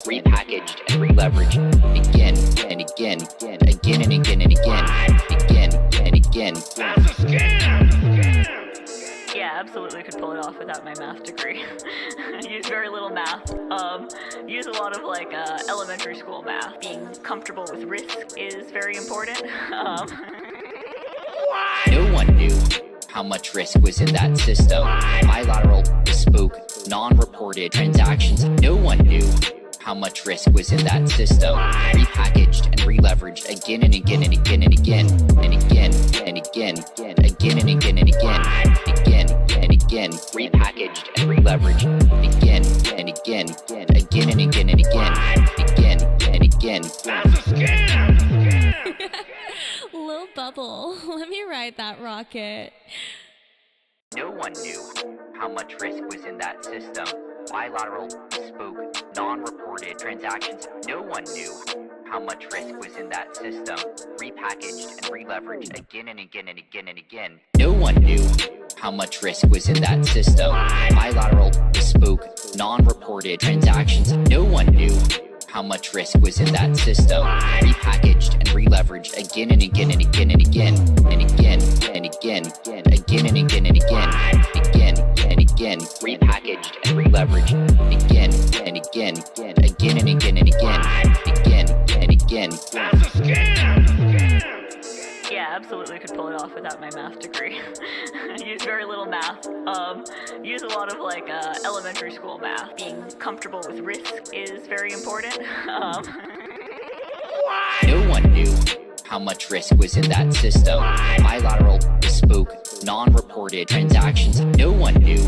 repackaged and re-leveraged again and again, again and again and again, again and again. That's a scam! Yeah, absolutely could pull it off without my math degree. Use very little math. Use a lot of elementary school math. Being comfortable with risk is very important. No one knew how much risk was in that system. Bilateral, bespoke, non-reported transactions. No one knew how much risk was in that system. Repackaged and re-leveraged again and again and again and again and again and again, again and again and again, again and again. Repackaged and re-leveraged again and again, again and again and again, again and again. That's a scam! Lil Bubble, let me ride that rocket. No one knew how much risk was in that system. Bilateral, bespoke, non-reported transactions. No one knew how much risk was in that system. Repackaged and re-leveraged again and again and again and again. No one knew how much risk was in that system. Bilateral, bespoke, non-reported transactions. No one knew how much risk was in that system. Repackaged and re-leveraged again and again and again and again and again and again, again and again and again, again and again. Repackaged and re-leveraged again and again, again and again and again, again and again. That's a scam! Yeah, absolutely could pull it off without my math degree. Use very little math. Use a lot of elementary school math. Being comfortable with risk is very important. No one knew how much risk was in that system. Bilateral, bespoke, non-reported transactions. No one knew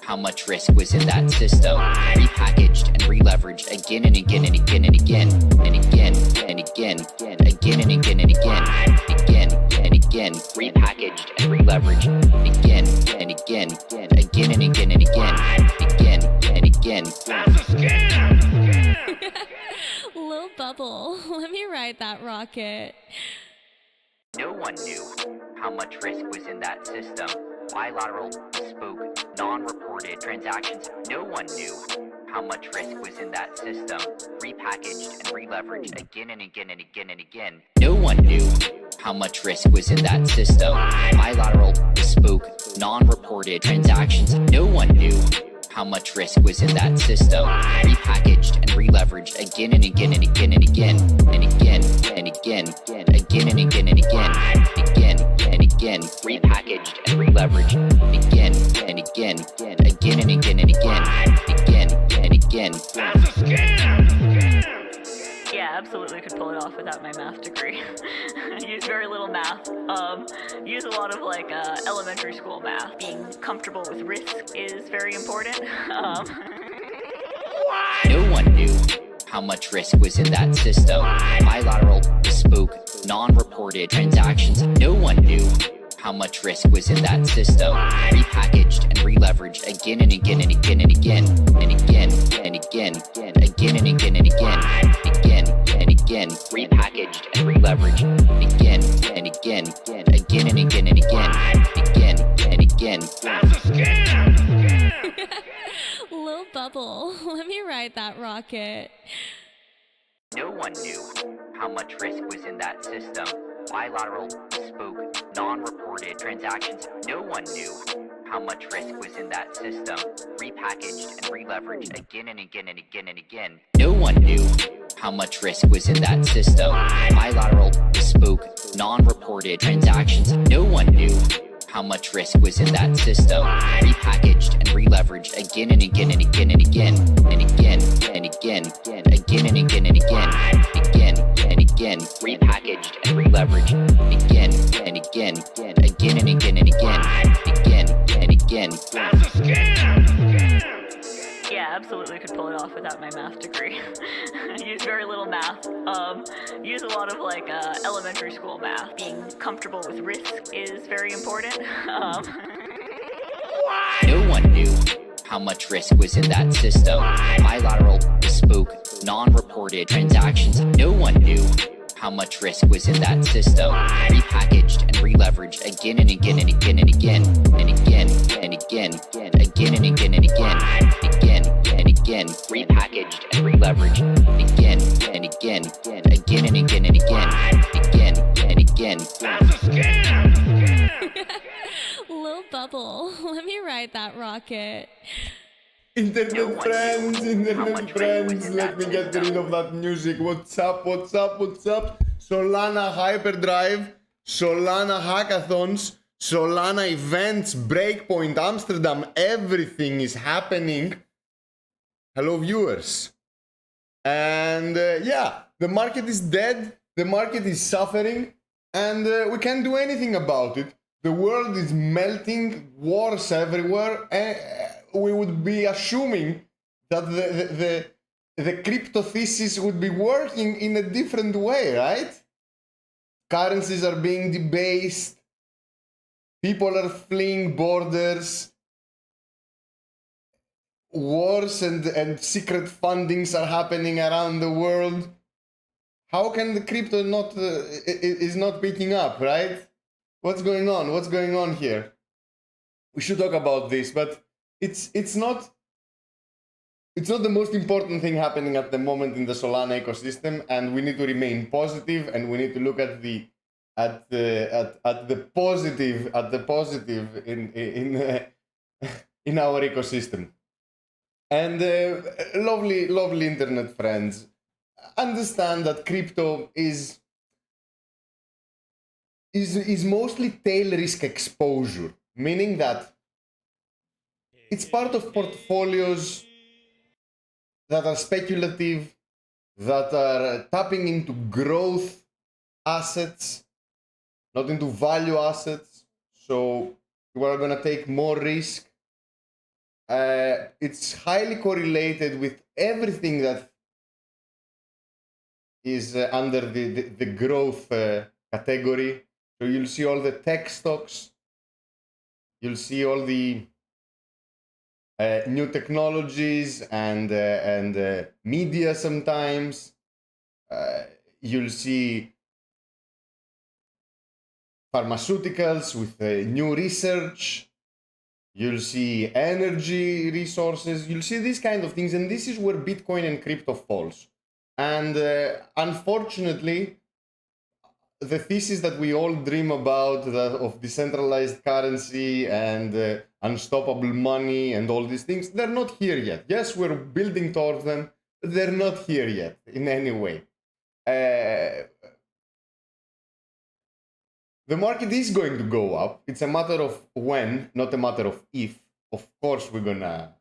how much risk was in that system. Repackaged and re-leveraged again and again and again and again and again and again, again and again and again, again and again. Repackaged and re-leveraged again and again, again and again and again, again and again. That's a scam! Lil Bubble, let me ride that rocket. No one knew how much risk was in that system. Bilateral, bespoke, non-reported transactions. No one knew how much risk was in that system. Repackaged and re-leveraged again and again and again and again. No one knew how much risk was in that system. Bilateral, bespoke, non-reported transactions. No one knew how much risk was in that system. Repackaged and re-leveraged again and again and again and again and again and again, again and again and again, again and again. Repackaged and re-leveraged again and again, again and again and again, again and again. That's a scam! Yeah, absolutely could pull it off without my math degree. Use very little math. Use a lot of elementary school math. Being comfortable with risk is very important. No one knew how much risk was in that system. Bilateral, bespoke, non-reported transactions. No one knew how much risk was in that system. Repackaged and re-leveraged again and again and again and again and again and again, again and again and again, again and again. Repackaged and re-leveraged again and again, again and again and again, again and again. That's a scam! Lil Bubble, let me ride that rocket. No one knew how much risk was in that system. Bilateral, bespoke, non-reported transactions. No one knew how much risk was in that system. Repackaged and re-leveraged again and again and again and again. No one knew how much risk was in that system. Bilateral, bespoke, non-reported transactions. No one knew how much risk was in that system. Repackaged and re-leveraged again and again and again and again and again and again, again and again and again, again and again. Repackaged and re-leveraged again and again, again and again and again, again and again. That's a scam! Yeah, absolutely could pull it off without my math degree. Use very little math. Use a lot of elementary school math. Being comfortable with risk is very important. No one knew how much risk was in that system. Bilateral, bespoke, non-reported transactions. No one knew how much risk was in that system. Repackaged and re-leveraged again and again and again and again and again and again, again and again and again, again and again. again, repackaged and re-leveraged again and again, again and again and again, again and again. That's a scam! Lil Bubble, let me ride that rocket. Internet friends, let me get rid of that music. What's up? Solana Hyperdrive, Solana Hackathons, Solana events, Breakpoint, Amsterdam, everything is happening. Hello viewers. And yeah, the market is dead, the market is suffering, and we can't do anything about it. The world is melting, wars everywhere, and we would be assuming that the crypto thesis would be working in a different way, right? Currencies are being debased, people are fleeing borders, wars and secret fundings are happening around the world. How can the crypto is not picking up, right? What's going on? What's going on here? We should talk about this, but it's not the most important thing happening at the moment in the Solana ecosystem, and we need to remain positive, and we need to look at the positive in our ecosystem. And lovely internet friends, understand that crypto is mostly tail risk exposure, meaning that it's part of portfolios that are speculative, that are tapping into growth assets, not into value assets. So we are going to take more risk. It's highly correlated with everything that is under the growth category. So you'll see all the tech stocks, you'll see all the new technologies and media sometimes. You'll see pharmaceuticals with new research. You'll see energy resources. You'll see these kind of things. And this is where Bitcoin and crypto falls. And unfortunately, the thesis that we all dream about of decentralized currency and unstoppable money and all these things, they're not here yet. Yes, we're building towards them, but they're not here yet in any way. The market is going to go up. It's a matter of when, not a matter of if. Of course, we're gonna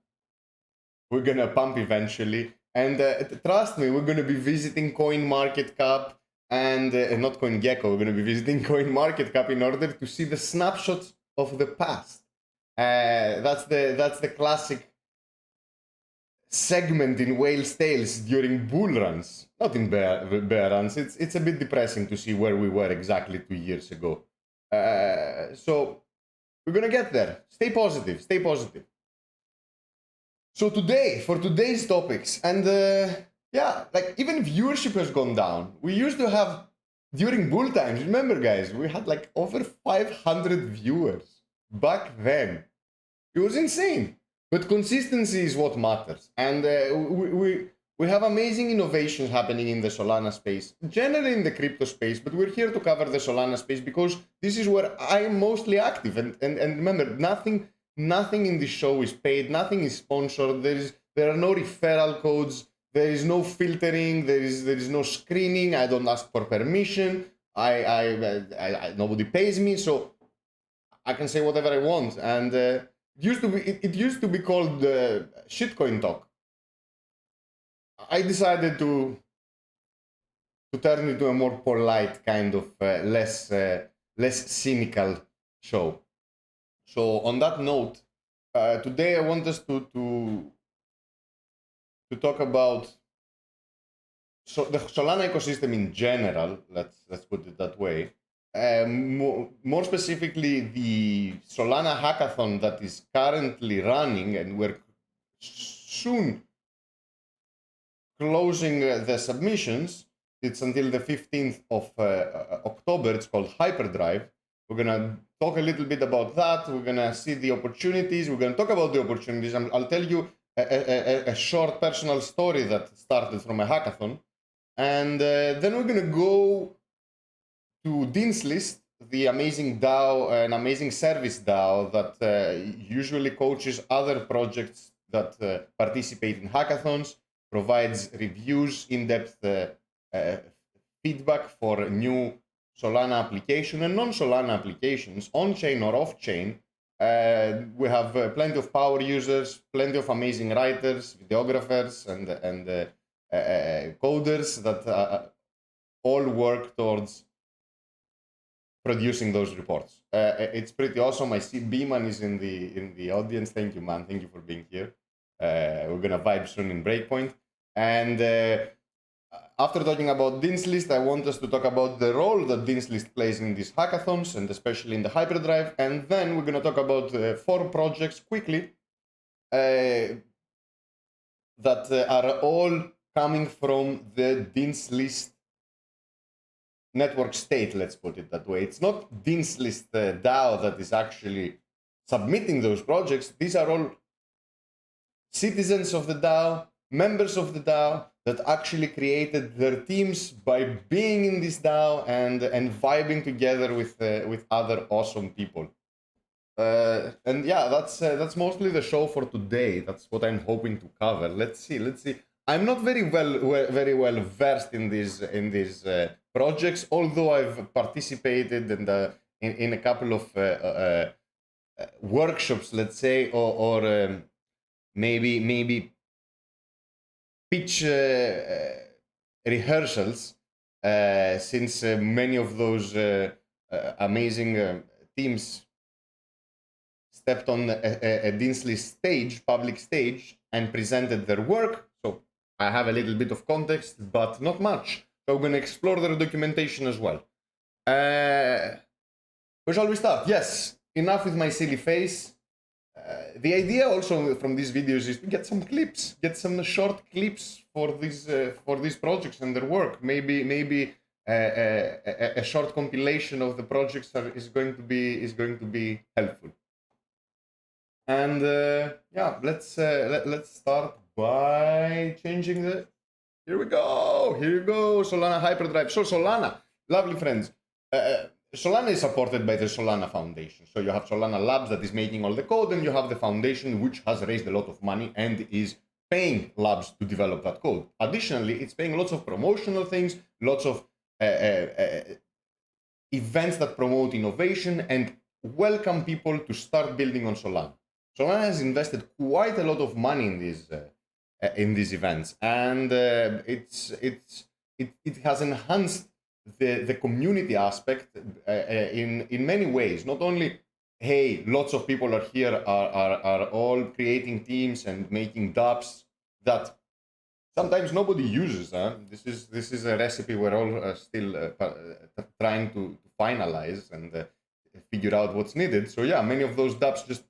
pump eventually. And trust me, we're gonna be visiting CoinMarketCap and not CoinGecko. We're gonna be visiting CoinMarketCap in order to see the snapshots of the past. That's the classic segment in whale's tales during bull runs, not in bear runs. It's a bit depressing to see where we were exactly 2 years ago. So we're gonna get there. Stay positive. Stay positive. So for today's topics, and yeah, like even viewership has gone down. We used to have during bull times. Remember, guys, we had like over 500 viewers back then. It was insane. But consistency is what matters, and we have amazing innovations happening in the Solana space, generally in the crypto space. But we're here to cover the Solana space because this is where I am mostly active. And remember, nothing in this show is paid, nothing is sponsored. There are no referral codes. There is no filtering. There is no screening. I don't ask for permission. Nobody pays me, so I can say whatever I want. And it used to be called shitcoin talk. I decided to turn it into a more polite kind of less cynical show. So on that note, today I want us to talk about the Solana ecosystem in general. Let's put it that way. More specifically, the Solana Hackathon that is currently running, and we're soon closing the submissions. It's until the 15th of October. It's called Hyperdrive. We're going to talk a little bit about that. We're going to see the opportunities. We're going to talk about the opportunities. I'll tell you a short personal story that started from a hackathon. And then we're going to go to Dean's List, the amazing DAO, an amazing service DAO that usually coaches other projects that participate in hackathons, provides reviews, in-depth feedback for new Solana application and non-Solana applications, on-chain or off-chain. We have plenty of power users, plenty of amazing writers, videographers, and coders that all work towards producing those reports. It's pretty awesome. I see Beeman is in the audience. Thank you, man. Thank you for being here. We're gonna vibe soon in Breakpoint. And after talking about Dean's List, I want us to talk about the role that Dean's List plays in these hackathons, and especially in the Hyperdrive. And then we're gonna talk about 4 projects quickly that are all coming from the Dean's List network state, let's put it that way. It's not Dean's List DAO that is actually submitting those projects. These are all citizens of the DAO, members of the DAO that actually created their teams by being in this DAO and vibing together with other awesome people. And yeah, that's mostly the show for today. That's what I'm hoping to cover. Let's see. I'm not very well versed in these projects, although I've participated in a couple of workshops, let's say, or maybe pitch rehearsals, since many of those amazing teams stepped on a Dean's List stage, public stage, and presented their work. So I have a little bit of context, but not much. So we're going to explore their documentation as well. Where shall we start? Yes, enough with my silly face. The idea also from these videos is to get some clips, get some short clips for these projects and their work. Maybe a short compilation of the projects is going to be helpful. And yeah, let's start by changing the. Here we go. Solana Hyperdrive. So Solana, lovely friends. Solana is supported by the Solana Foundation. So you have Solana Labs that is making all the code, and you have the foundation which has raised a lot of money and is paying labs to develop that code. Additionally, it's paying lots of promotional things, lots of events that promote innovation and welcome people to start building on Solana. Solana has invested quite a lot of money in these events, and it has enhanced the community aspect in many ways. Not only, hey, lots of people are here, are all creating teams and making dApps that sometimes nobody uses. This is a recipe we're all still trying to finalize and figure out what's needed. So yeah, many of those dApps just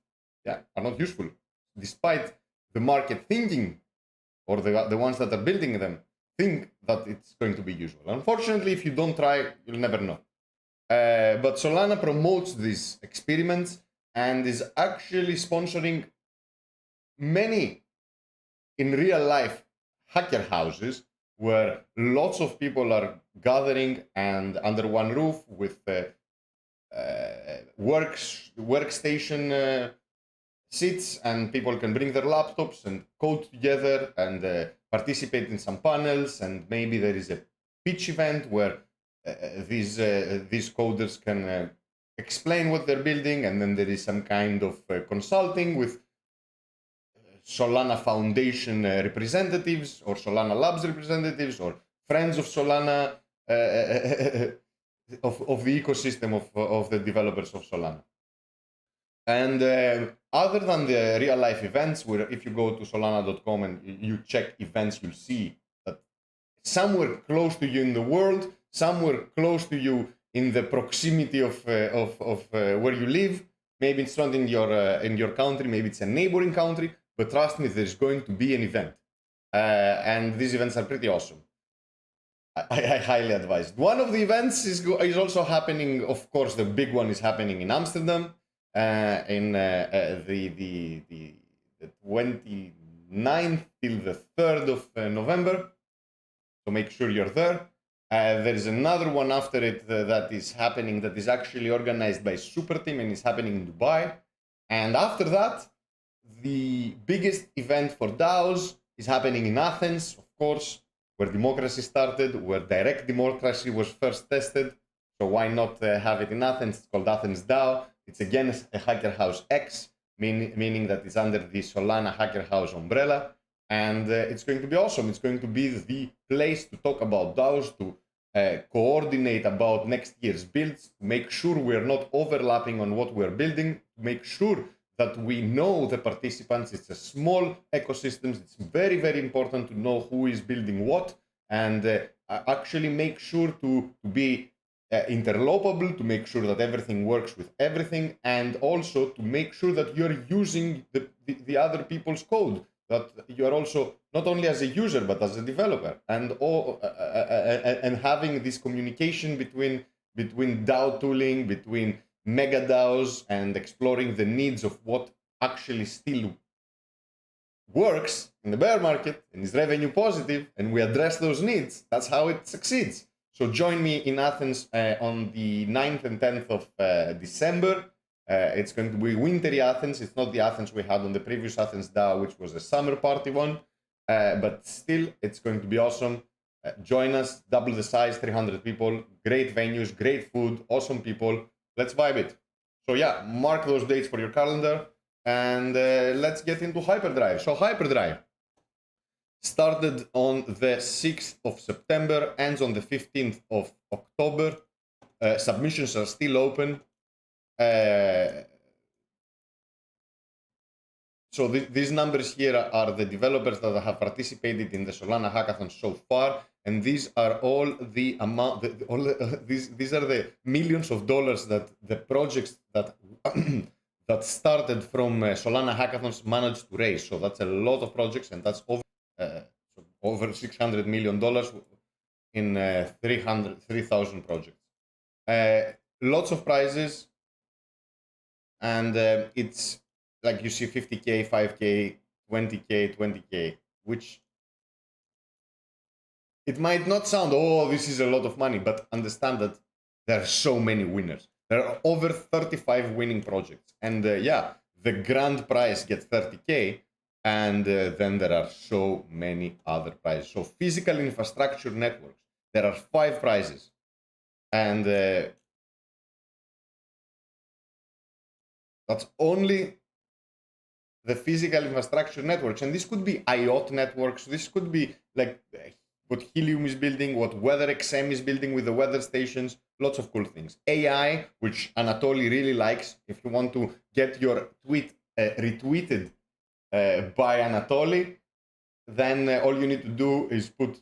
are not useful, despite the market thinking, or the ones that are building them think that it's going to be useful. Unfortunately, if you don't try, you'll never know. But Solana promotes these experiments and is actually sponsoring many in real life hacker houses where lots of people are gathering and under one roof with workstation seats, and people can bring their laptops and code together and participate in some panels, and maybe there is a pitch event where these coders can explain what they're building, and then there is some kind of consulting with Solana Foundation representatives or Solana Labs representatives or friends of Solana of the ecosystem of the developers of Solana. And other than the real life events, where if you go to solana.com and you check events, you'll see that somewhere close to you in the world, somewhere close to you in the proximity of where you live, maybe it's not in your country, maybe it's a neighboring country, but trust me, there's going to be an event. And these events are pretty awesome. I highly advise. One of the events is also happening, of course, the big one is happening in Amsterdam. In the 29th 9th till the 3rd of November. So make sure you're there. There is another one after it that is happening, that is actually organized by Super Team and is happening in Dubai. And after that, the biggest event for DAOs is happening in Athens, of course, where democracy started, where direct democracy was first tested. So why not have it in Athens? It's called Athens DAO. It's again a Hacker House X, meaning that it's under the Solana Hacker House umbrella. And it's going to be awesome. It's going to be the place to talk about DAOs, to coordinate about next year's builds, to make sure we're not overlapping on what we're building, to make sure that we know the participants. It's a small ecosystem. It's very, very important to know who is building what, and actually make sure to be interlopable, to make sure that everything works with everything, and also to make sure that you're using the other people's code, that you are also not only as a user but as a developer, and having this communication between DAO tooling, between mega DAOs, and exploring the needs of what actually still works in the bear market and is revenue positive, and we address those needs. That's how it succeeds. So join me in Athens on the 9th and 10th of December. It's going to be wintry Athens. It's not the Athens we had on the previous Athens DAO, which was a summer party one. But still, it's going to be awesome. Join us, double the size, 300 people, great venues, great food, awesome people. Let's vibe it. So yeah, mark those dates for your calendar, and let's get into Hyperdrive. So Hyperdrive started on the 6th of September, ends on the 15th of October. Submissions are still open. So these numbers here are the developers that have participated in the Solana Hackathon so far, and these are all the amount. These are the millions of dollars that the projects that that started from Solana Hackathons managed to raise. So that's a lot of projects, and that's over $600 million in 3,000 projects. Lots of prizes, and it's like you see 50K, 5K, 20K, 20K, which it might not sound, oh, this is a lot of money, but understand that there are so many winners. There are over 35 winning projects. And yeah, the grand prize gets 30K, and then there are so many other prizes. So physical infrastructure networks, there are 5 prizes. And that's only the physical infrastructure networks. And this could be IoT networks. This could be like what Helium is building, what WeatherXM is building with the weather stations, lots of cool things. AI, which Anatoly really likes. If you want to get your tweet retweeted by Anatoly, then all you need to do is put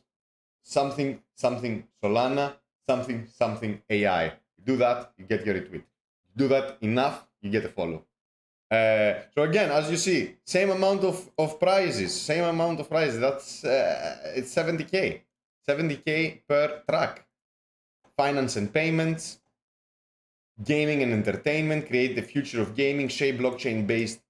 something Solana, something AI. You do that, you get your retweet. Do that enough, you get a follow. So again, as you see, same amount of prizes, That's it's 70K per track. Finance and payments, gaming and entertainment, create the future of gaming, shape blockchain-based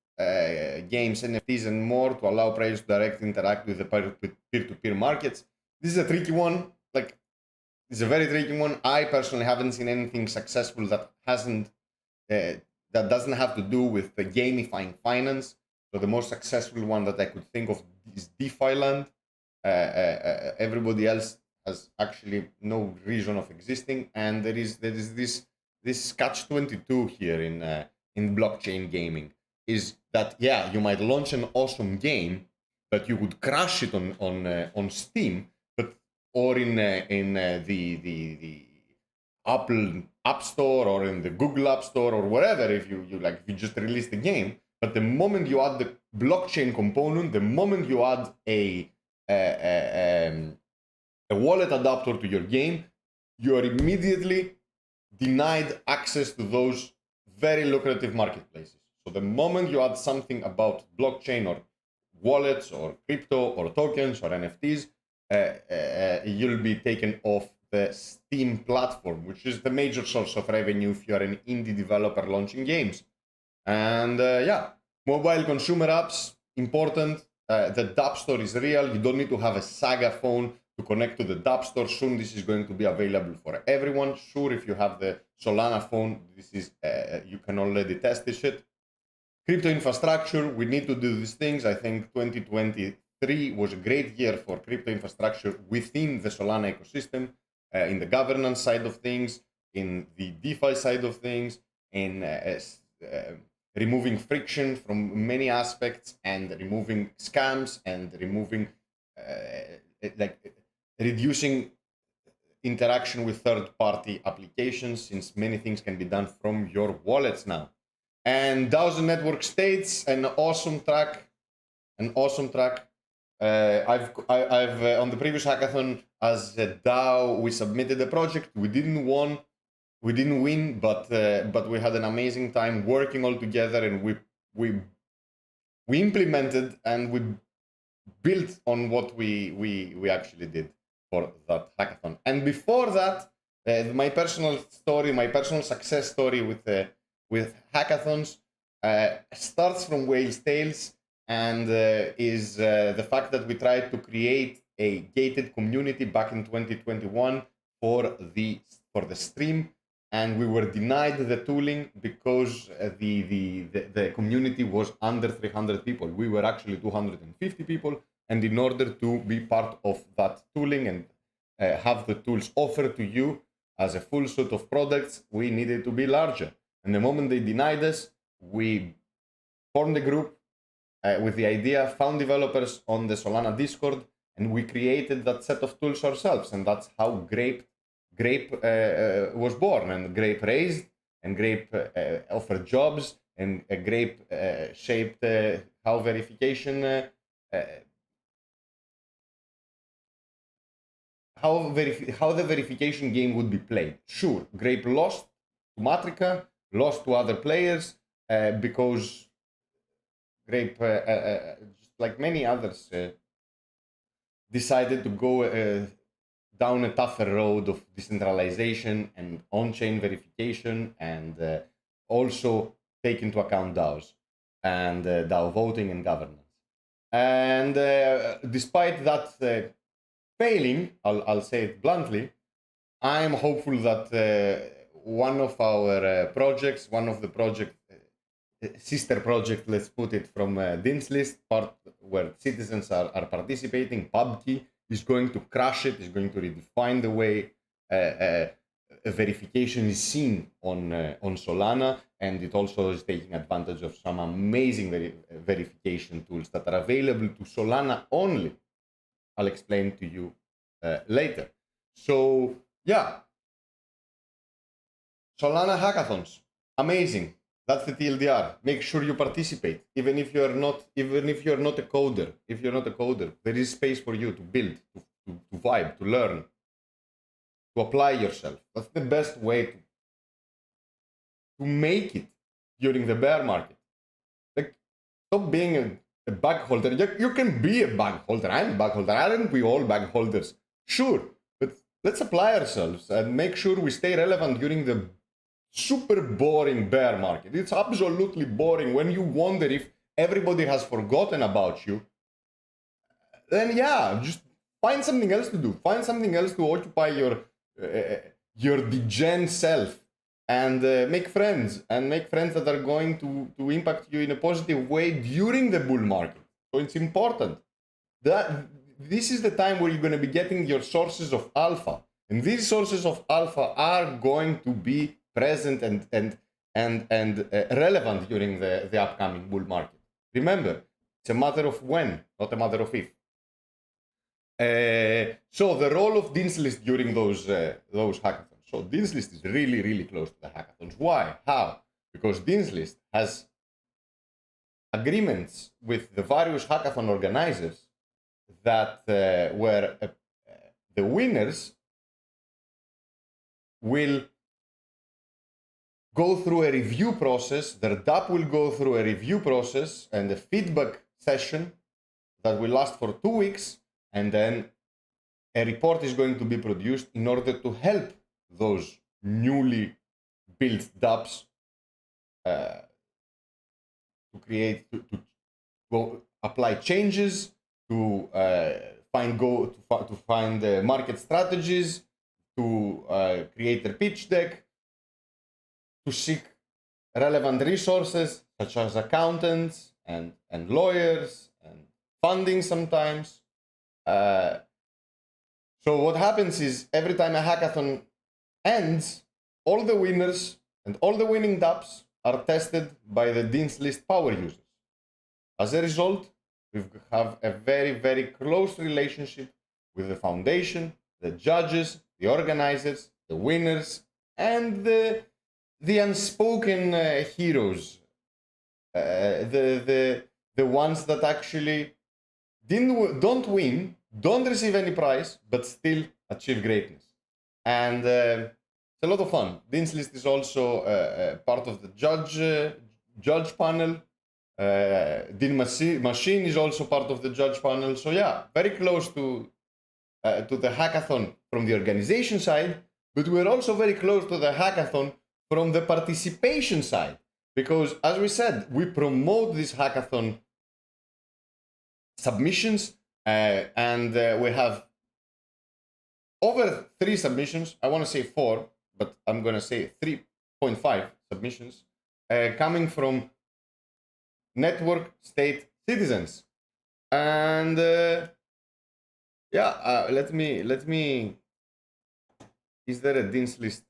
games, NFTs, and more to allow players to directly interact with the peer-to-peer markets. This is a tricky one. Like, it's a very tricky one. I personally haven't seen anything successful that hasn't. That doesn't have to do with the gamifying finance. So the most successful one that I could think of is DeFi Land. Everybody else has actually no reason of existing, and there is this catch-22 here in blockchain gaming, is that yeah, you might launch an awesome game, but you would crash it on Steam, or in the Apple App Store or in the Google App Store or wherever, if you you just release the game. But the moment you add the blockchain component, the moment you add a wallet adapter to your game, you are immediately denied access to those very lucrative marketplaces. So the moment you add something about blockchain or wallets or crypto or tokens or NFTs, you'll be taken off the Steam platform, which is the major source of revenue if you're an indie developer launching games. And yeah, mobile consumer apps, important. The dApp Store is real. You don't need to have a Saga phone to connect to the dApp Store. Soon this is going to be available for everyone. Sure, if you have the Solana phone, this is you can already test this shit. Crypto infrastructure, we need to do these things. I think 2023 was a great year for crypto infrastructure within the Solana ecosystem, in the governance side of things, in the DeFi side of things, in removing friction from many aspects, and removing scams, and removing reducing interaction with third-party applications, since many things can be done from your wallets now. And DAOs and Network States, an awesome track. I've on the previous hackathon as a DAO, we submitted a project. We didn't win, but we had an amazing time working all together, and we implemented and we built on what we actually did for that hackathon. And before that, my personal success story with hackathons starts from Whale's Tales, and is the fact that we tried to create a gated community back in 2021 for the stream, and we were denied the tooling because the community was under 300 people. We were actually 250 people, and in order to be part of that tooling and have the tools offered to you as a full suite of products, we needed to be larger. And the moment they denied us, we formed a group with the idea, found developers on the Solana Discord, and we created that set of tools ourselves. And that's how Grape was born. And Grape raised, and Grape offered jobs, and Grape shaped how verification, how the verification game would be played. Sure, Grape lost to Matrika, lost to other players, because Grape, just like many others, decided to go down a tougher road of decentralization and on-chain verification, and also take into account DAOs and DAO voting and governance. And despite that failing, I'll say it bluntly, I'm hopeful that one of our projects, one of the sister project, let's put it, from Dean's List, part where citizens are participating, PubKey, is going to crush it, is going to redefine the way verification is seen on Solana, and it also is taking advantage of some amazing verification tools that are available to Solana only. I'll explain to you later. So yeah, Solana hackathons, amazing. That's the TLDR. Make sure you participate, even if you're not a coder. If you're not a coder, there is space for you to build, to vibe, to learn, to apply yourself. That's the best way to make it during the bear market. Like, stop being a bag holder. You can be a bag holder. I'm a bag holder. Aren't we all bag holders? Sure, but let's apply ourselves and make sure we stay relevant during the super boring bear market. It's absolutely boring when you wonder if everybody has forgotten about you. Then yeah, just find something else to do. Find something else to occupy your degen self, and make friends that are going to impact you in a positive way during the bull market. So it's important that this is the time where you're going to be getting your sources of alpha, and these sources of alpha are going to be present and relevant during the upcoming bull market. Remember, it's a matter of when, not a matter of if. So the role of Dean's List during those hackathons. So Dean's List is really, really close to the hackathons. Why? How? Because Dean's List has agreements with the various hackathon organizers that where the winners will go through a review process. Their DApp will go through a review process and a feedback session that will last for 2 weeks, and then a report is going to be produced in order to help those newly built dApps to go apply changes, to find market strategies, to create a pitch deck, to seek relevant resources such as accountants and lawyers and funding sometimes. So what happens is every time a hackathon ends, all the winners and all the winning dApps are tested by the Dean's List power users. As a result, we have a very, very close relationship with the foundation, the judges, the organizers, the winners, and the unspoken heroes, the ones that actually don't win, don't receive any prize, but still achieve greatness. And it's a lot of fun. Dean's List is also part of the judge panel. Dean Machine is also part of the judge panel. So yeah, very close to the hackathon from the organization side, but we're also very close to the hackathon from the participation side. Because as we said, we promote this hackathon submissions, and we have over 3 submissions. I want to say 4, but I'm going to say 3.5 submissions coming from network state citizens. And let me. Is there a Dean's List?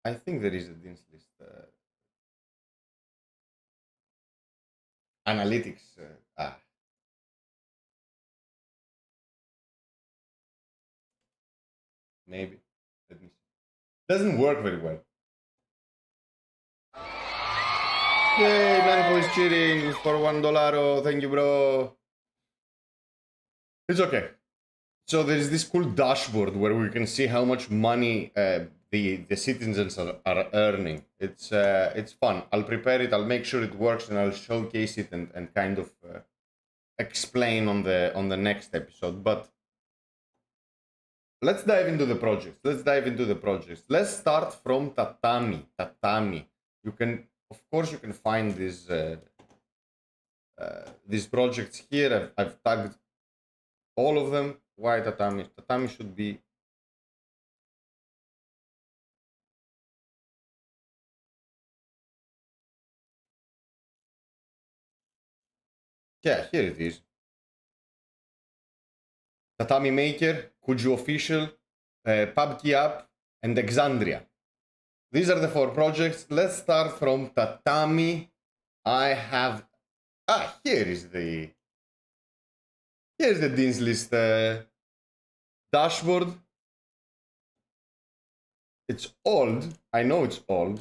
I think there is a Dean's List. Analytics. Maybe. Let me see. Doesn't work very well. Yay, Blanco is cheating for $1. Thank you, bro. It's okay. So there is this cool dashboard where we can see how much money the citizens are earning. It's fun. I'll prepare it. I'll make sure it works, and I'll showcase it and kind of explain on the next episode. But let's dive into the projects. Let's start from Tatami. You can find these projects here. I've tagged all of them. Why Tatami? Tatami should be. Yeah, here it is. Tatami Maker, Kuju Official, PubKey App, and Exandria. These are the 4 projects. Let's start from Tatami. Here's the Dean's List dashboard. It's old. I know it's old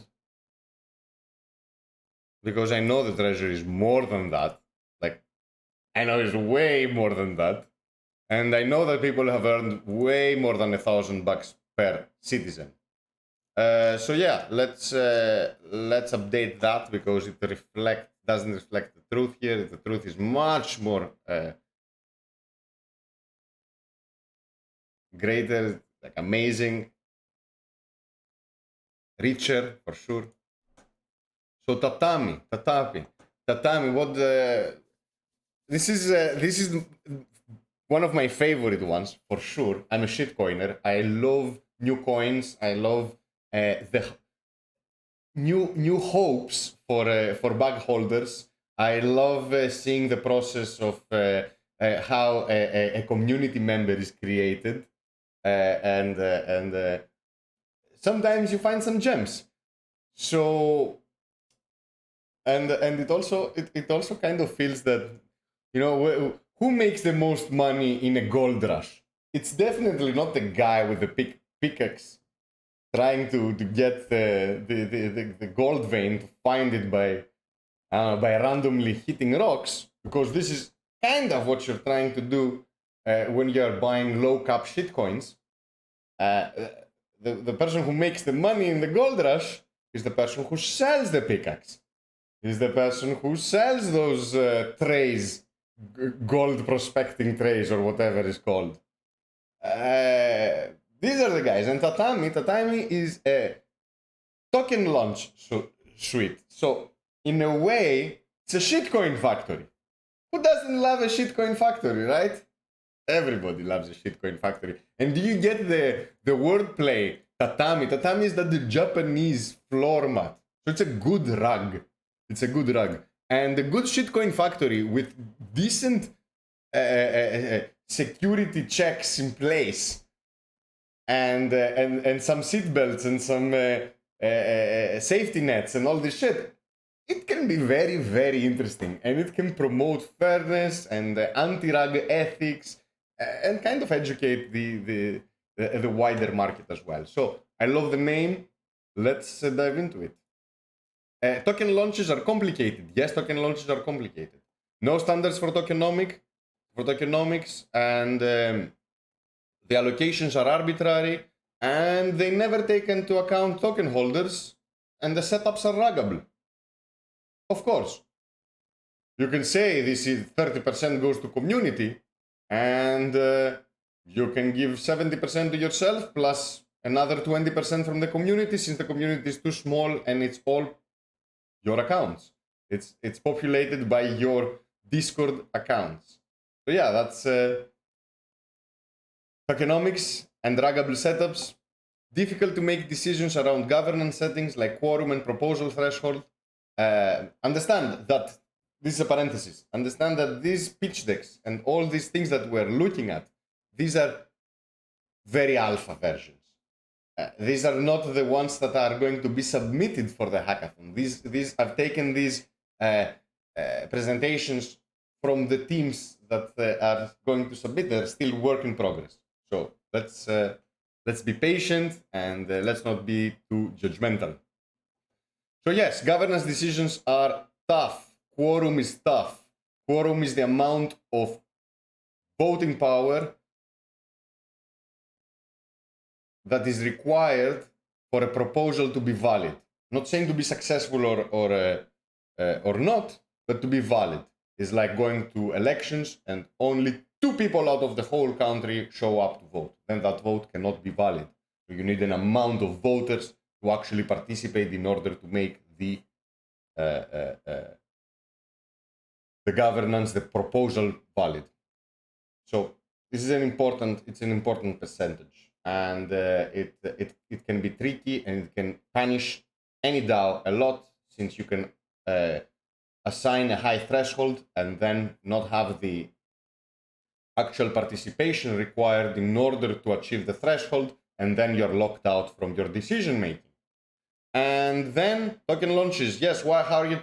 because I know the treasury is more than that. Like, I know it's way more than that. And I know that people have earned way more than $1,000 per citizen. So yeah, let's update that because it doesn't reflect the truth here. The truth is much more greater, like amazing, richer for sure. So Tatami. This is one of my favorite ones for sure. I'm a shitcoiner. I love new coins. I love the new hopes for bag holders. I love seeing the process of how a community member is created, and sometimes you find some gems. So and it also kind of feels that, you know, who makes the most money in a gold rush? It's definitely not the guy with the pickaxe trying to get the gold vein, to find it by randomly hitting rocks, because this is kind of what you're trying to do when you're buying low cap shitcoins. The person who makes the money in the gold rush is the person who sells the pickaxe, is the person who sells those trays, gold prospecting trays or whatever it's called. These are the guys. And Tatami is a token launch suite. So in a way, it's a shitcoin factory. Who doesn't love a shitcoin factory, right? Everybody loves a shitcoin factory. And do you get the wordplay? Tatami. Tatami is the Japanese floor mat. So it's a good rug. It's a good rug. And a good shitcoin factory with decent security checks in place and some seatbelts and some safety nets and all this shit, it can be very, very interesting, and it can promote fairness and anti-rug ethics and kind of educate the wider market as well. So I love the name. Let's dive into it. Token launches are complicated. Yes, token launches are complicated. No standards for tokenomics, and the allocations are arbitrary, and they never take into account token holders, and the setups are ruggable. Of course, you can say this is 30% goes to community, and you can give 70% to yourself plus another 20% from the community, since the community is too small and it's all your accounts. It's populated by your Discord accounts. So yeah, that's tokenomics and ruggable setups. Difficult to make decisions around governance settings like quorum and proposal threshold. Understand that, this is a parenthesis, understand that these pitch decks and all these things that we're looking at, these are very alpha versions. These are not the ones that are going to be submitted for the hackathon. I've taken these presentations from the teams that are going to submit. They're still work in progress. So let's be patient and let's not be too judgmental. So yes, governance decisions are tough. Quorum is tough. Quorum is the amount of voting power that is required for a proposal to be valid. Not saying to be successful or not, but to be valid. It's like going to elections and only 2 people out of the whole country show up to vote. Then that vote cannot be valid. So you need an amount of voters to actually participate in order to make the governance, the proposal valid. So this is an important percentage, and it can be tricky, and it can punish any DAO a lot, since you can assign a high threshold and then not have the actual participation required in order to achieve the threshold, and then you're locked out from your decision making. And then token launches. Yes, how are you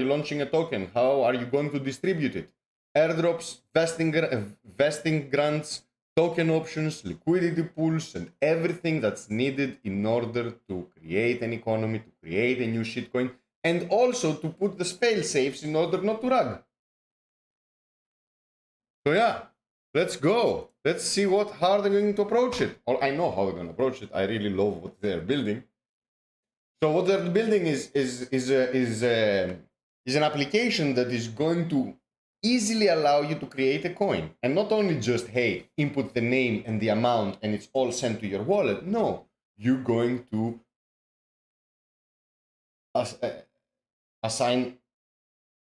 launching a token? How are you going to distribute it? Airdrops, vesting grants, token options, liquidity pools, and everything that's needed in order to create an economy, to create a new shitcoin, and also to put the fail-safes in order not to rug. So yeah, let's go. Let's see how they're going to approach it. Or I know how they're going to approach it. I really love what they're building. So what they're building is an application that is going to easily allow you to create a coin. And not only just, hey, input the name and the amount and it's all sent to your wallet. No, you're going to assign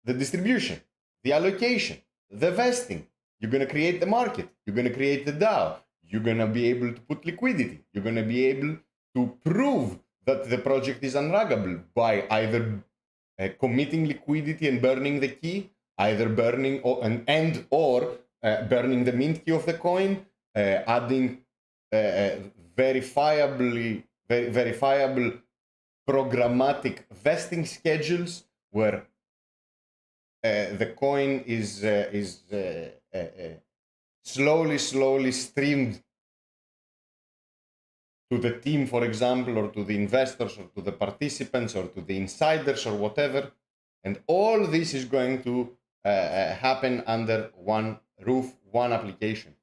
the distribution, the allocation, the vesting. You're going to create the market. You're going to create the DAO. You're going to be able to put liquidity. You're going to be able to prove that the project is unruggable by either committing liquidity and burning the key, either burning or burning the mint key of the coin, adding verifiable programmatic vesting schedules where the coin is slowly streamed to the team, for example, or to the investors, or to the participants, or to the insiders, or whatever. And all this is going to happen under one roof, one application.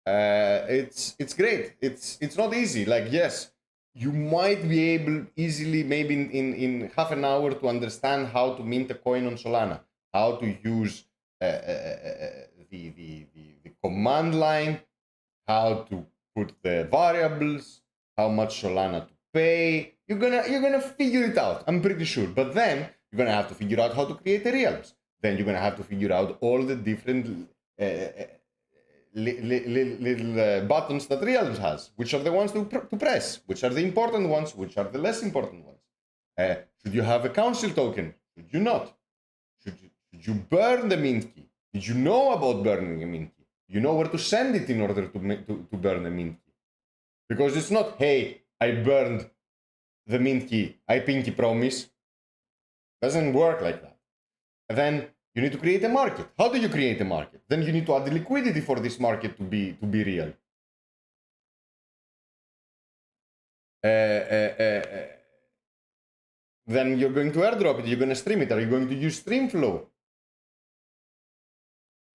It's great. It's not easy. Like, yes, you might be able easily, maybe in half an hour, to understand how to mint a coin on Solana, how to use the command line, how to put the variables, how much Solana to pay. You're gonna figure it out, I'm pretty sure. But then you're gonna have to figure out how to create the realms. then you're going to have to figure out all the different little buttons that Realms has. Which are the ones to press? Which are the important ones? Which are the less important ones? Should you have a council token? Should you not? Should you burn the mint key? Did you know about burning a mint key? You know where to send it in order to burn a mint key. Because it's not, hey, I burned the mint key, I pinky promise. Doesn't work like that. And then you need to create a market. How do you create a market? Then you need to add liquidity for this market to be real. Then you're going to airdrop it, you're going to stream it. Are you going to use Streamflow?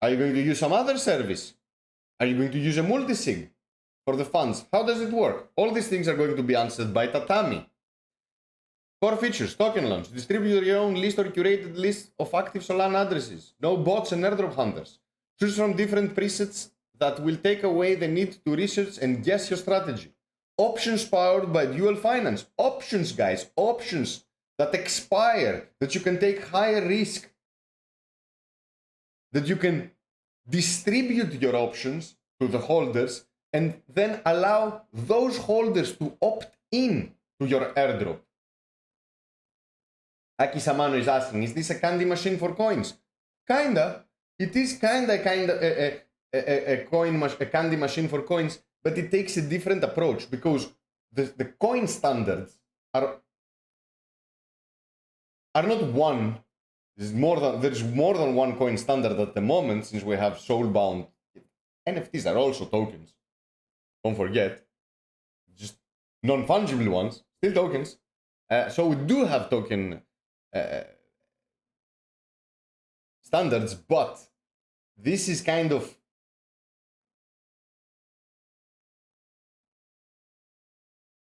Are you going to use some other service? Are you going to use a multisig for the funds? How does it work? All these things are going to be answered by Tatami. Core features, token launch, distribute your own list or curated list of active Solana addresses. No bots and airdrop hunters. Choose from different presets that will take away the need to research and guess your strategy. Options powered by dual finance. Options, guys, options that expire, that you can take higher risk, that you can distribute your options to the holders and then allow those holders to opt in to your airdrop. Aki Samano is asking, is this a candy machine for coins? Kinda. It is kinda a candy machine for coins, but it takes a different approach because the coin standards are not one. There's more than one coin standard at the moment, since we have soulbound. NFTs are also tokens. Don't forget. Just non-fungible ones, still tokens. So we do have token standards, but this is kind of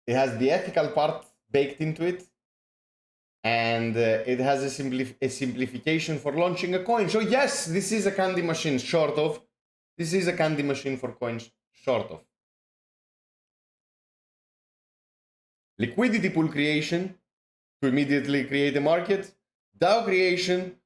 it has the ethical part baked into it, and it has a simplification for launching a coin. So yes, this is a candy machine, short of. This is a candy machine for coins, short of. Liquidity pool creation to immediately create a market. DAO creation,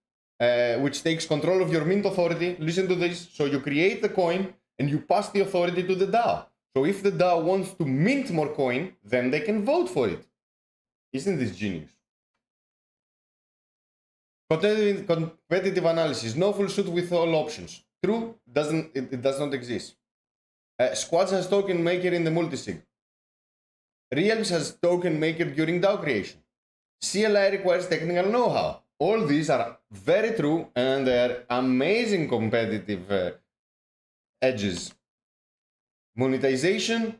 which takes control of your mint authority. Listen to this. So you create the coin and you pass the authority to the DAO. So if the DAO wants to mint more coin, then they can vote for it. Isn't this genius? Competitive analysis. No full suit with all options. True, it does not exist. Squads has token maker in the multisig. Realms has token maker during DAO creation. CLI requires technical know-how. All these are very true and they're amazing competitive edges. Monetization.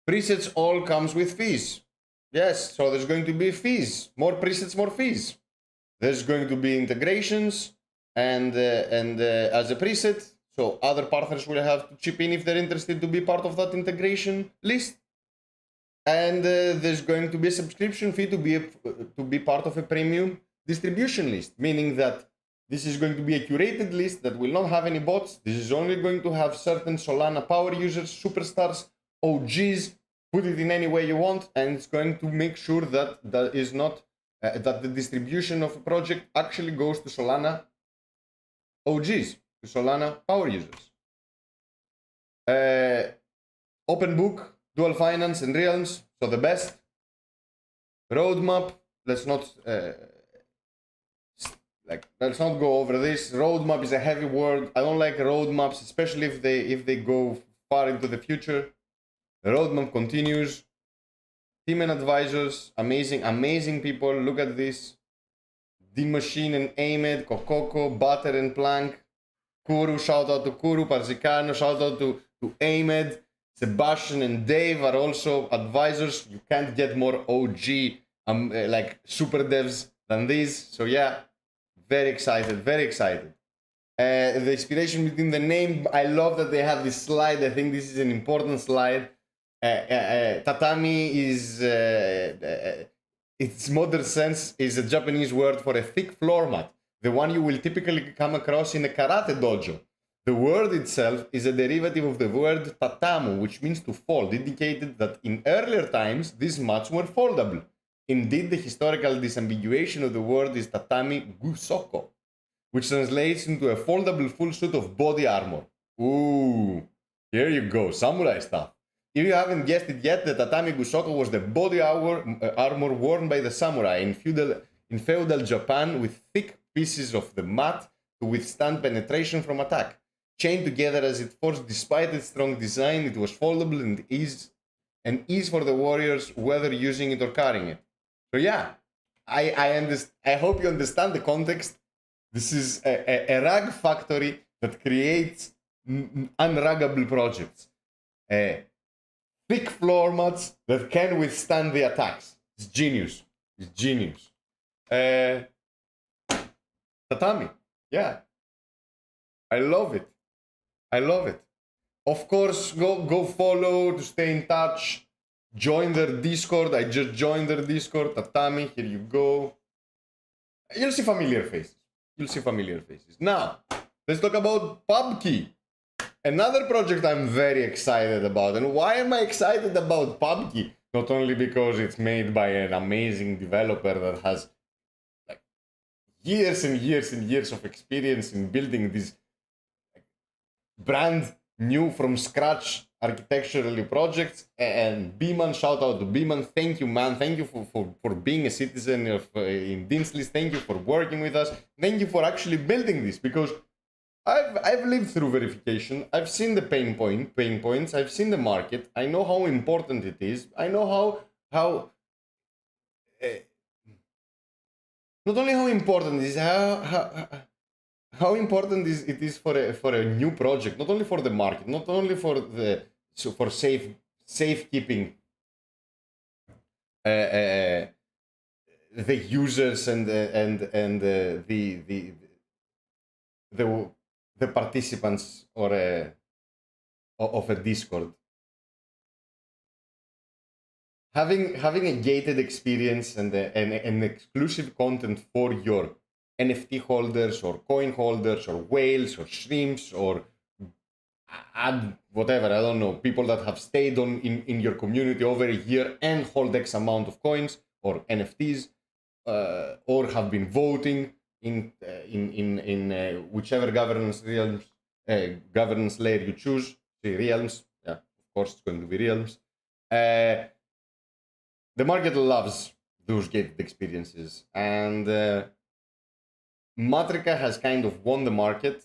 Presets all comes with fees. Yes, so there's going to be fees. More presets, more fees. There's going to be integrations and as a preset. So other partners will have to chip in if they're interested to be part of that integration list. And there's going to be a subscription fee to be part of a premium distribution list, meaning that this is going to be a curated list that will not have any bots. This is only going to have certain Solana power users, superstars, OGs. Put it in any way you want, and it's going to make sure that that the distribution of a project actually goes to Solana OGs, to Solana power users. Open book, dual finance and realms, so the best. Roadmap, let's not go over this. Roadmap is a heavy word. I don't like roadmaps, especially if they go far into the future. The roadmap continues. Team and advisors, amazing people. Look at this. D-Machine and Ahmed, Kokoko, Butter and Plank, Kuru, shout out to Kuru, Parzicano, shout out to Ahmed, Sebastian and Dave are also advisors. You can't get more OG like super devs than these. So yeah, very excited. The inspiration between the name, I love that they have this slide. I think this is an important slide. Tatami is, its modern sense is a Japanese word for a thick floor mat, the one you will typically come across in a karate dojo. The word itself is a derivative of the word tatamu, which means to fold, indicated that in earlier times these mats were foldable. Indeed, the historical disambiguation of the word is tatami gusoko, which translates into a foldable full suit of body armor. Ooh, here you go, samurai stuff. If you haven't guessed it yet, the tatami gusoko was the body armor worn by the samurai in feudal Japan, with thick pieces of the mat to withstand penetration from attack. Chained together as it forced, despite its strong design, it was foldable and ease for the warriors, whether using it or carrying it. So yeah, I hope you understand the context. This is a rag factory that creates unraggable projects. Thick floor mats that can withstand the attacks. It's genius. It's genius. Tatami. Yeah. I love it. I love it. Of course, go follow to stay in touch. Join their Discord. I just joined their Discord. Tatami, here you go. You'll see familiar faces. You'll see familiar faces. Now, let's talk about PubKey. Another project I'm very excited about. And why am I excited about PubKey? Not only because it's made by an amazing developer that has like years and years and years of experience in building these brand new from scratch architecturally projects, and Beeman, shout out to Beeman, thank you man, thank you for being a citizen of in Dinsley, thank you for working with us, thank you for actually building this, because I've lived through verification, I've seen the pain points, I've seen the market, I know how important it is, I know how not only how important it is, how important it is for a new project, not only for the market, not only for safekeeping the users and the participants of a Discord. Having a gated experience and an exclusive content for your NFT holders or coin holders or whales or shrimps or whatever, I don't know, people that have stayed in your community over a year and hold X amount of coins or NFTs, or have been voting in whichever governance layer you choose. The realms, yeah, of course it's going to be realms. The market loves those gated experiences, and Matrika has kind of won the market.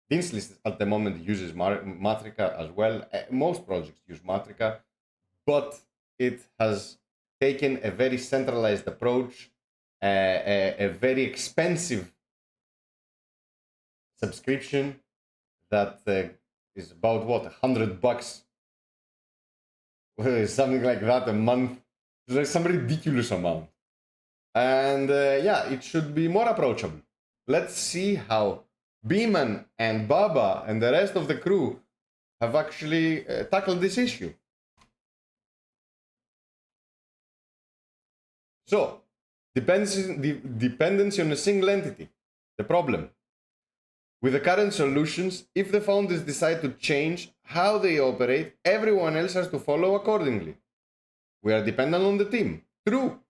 Dinsley at the moment uses Matrika as well. Most projects use Matrika, but it has taken a very centralized approach, a very expensive subscription that is about what, $100, something like that a month. It's like some ridiculous amount, and yeah, it should be more approachable. Let's see how Beeman and Baba and the rest of the crew have actually tackled this issue. So, dependency on a single entity, the problem. With the current solutions, if the founders decide to change how they operate, everyone else has to follow accordingly. We are dependent on the team. True.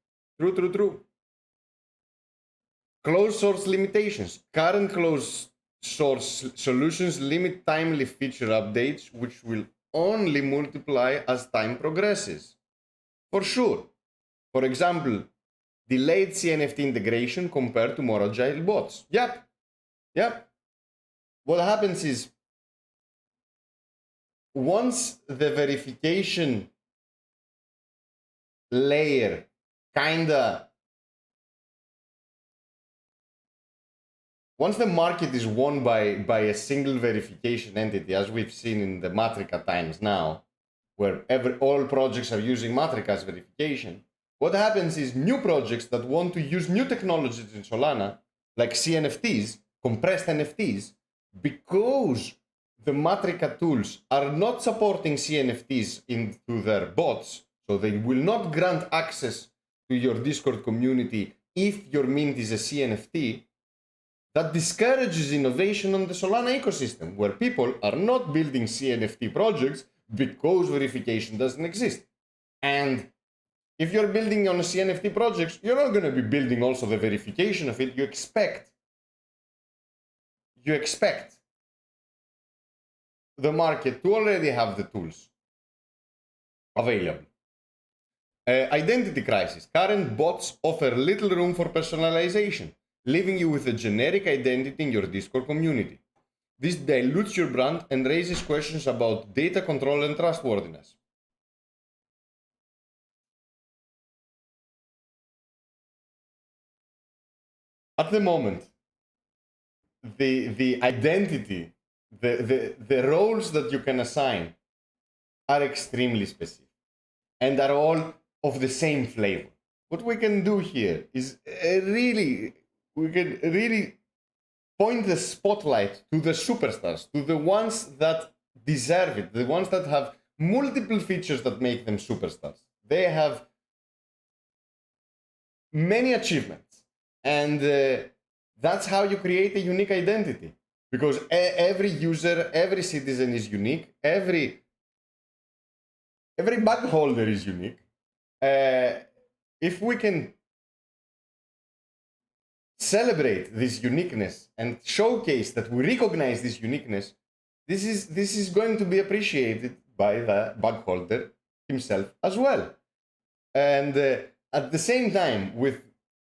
Closed source limitations. Current closed source solutions limit timely feature updates, which will only multiply as time progresses. For sure. For example, delayed CNFT integration compared to more agile bots. Yep. What happens is, once the verification layer once the market is won by a single verification entity, as we've seen in the Matrika times now, where all projects are using Matrika as verification, what happens is new projects that want to use new technologies in Solana, like CNFTs, compressed NFTs, because the Matrika tools are not supporting CNFTs into their bots, so they will not grant access to your Discord community if your mint is a CNFT. That discourages innovation on the Solana ecosystem, where people are not building CNFT projects because verification doesn't exist. And if you're building on CNFT projects, you're not going to be building also the verification of it. You expect the market to already have the tools available. Identity crisis. Current bots offer little room for personalization, leaving you with a generic identity in your Discord community. This dilutes your brand and raises questions about data control and trustworthiness. At the moment, the identity, the roles that you can assign are extremely specific and are all of the same flavor. What we can do here is we can really point the spotlight to the superstars, to the ones that deserve it, the ones that have multiple features that make them superstars. They have many achievements, and that's how you create a unique identity. Because every user, every citizen is unique, every bug holder is unique. If we can celebrate this uniqueness and showcase that we recognize this uniqueness, this is going to be appreciated by the bug holder himself as well. And at the same time, with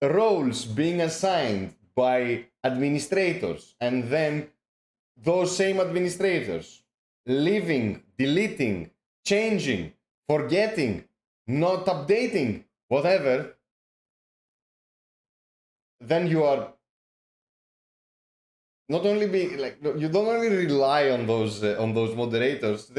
roles being assigned by administrators, and then those same administrators leaving, deleting, changing, forgetting, not updating, whatever, then you are not only be like, you don't only rely on those moderators.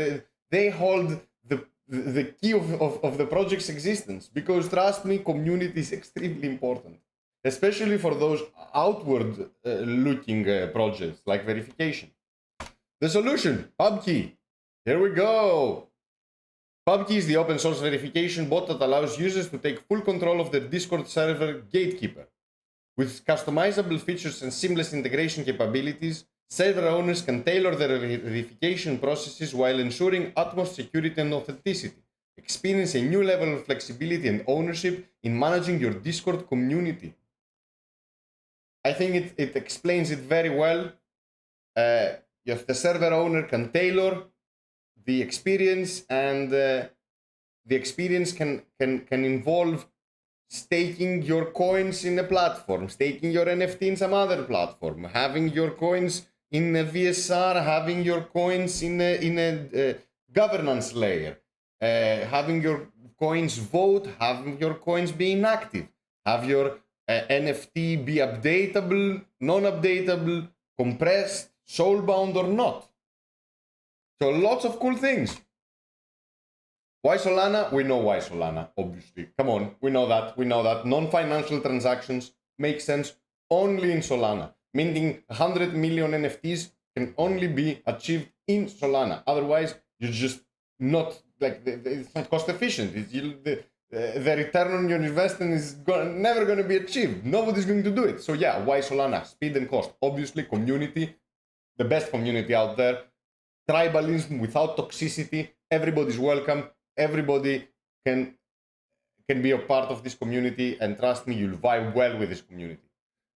They hold the key of the project's existence, because trust me, community is extremely important, especially for those outward looking projects like verification. The solution, PubKey. Here we go. PubKey is the open source verification bot that allows users to take full control of their Discord server gatekeeper. With customizable features and seamless integration capabilities, server owners can tailor their verification processes while ensuring utmost security and authenticity. Experience a new level of flexibility and ownership in managing your Discord community. I think it explains it very well. If the server owner can tailor the experience, and the experience can involve staking your coins in a platform, staking your NFT in some other platform, having your coins in a VSR, having your coins in a governance layer, having your coins vote, having your coins be inactive, have your NFT be updatable, non-updatable, compressed, soulbound or not. So lots of cool things. Why Solana? We know why Solana, obviously. Come on, we know that. Non-financial transactions make sense only in Solana. Minting 100 million NFTs can only be achieved in Solana. Otherwise, you're just not, like, it's not cost efficient. The return on your investment is never going to be achieved. Nobody's going to do it. So yeah, why Solana? Speed and cost. Obviously, community, the best community out there. Tribalism without toxicity. Everybody's welcome. Everybody can be a part of this community, and trust me, you'll vibe well with this community.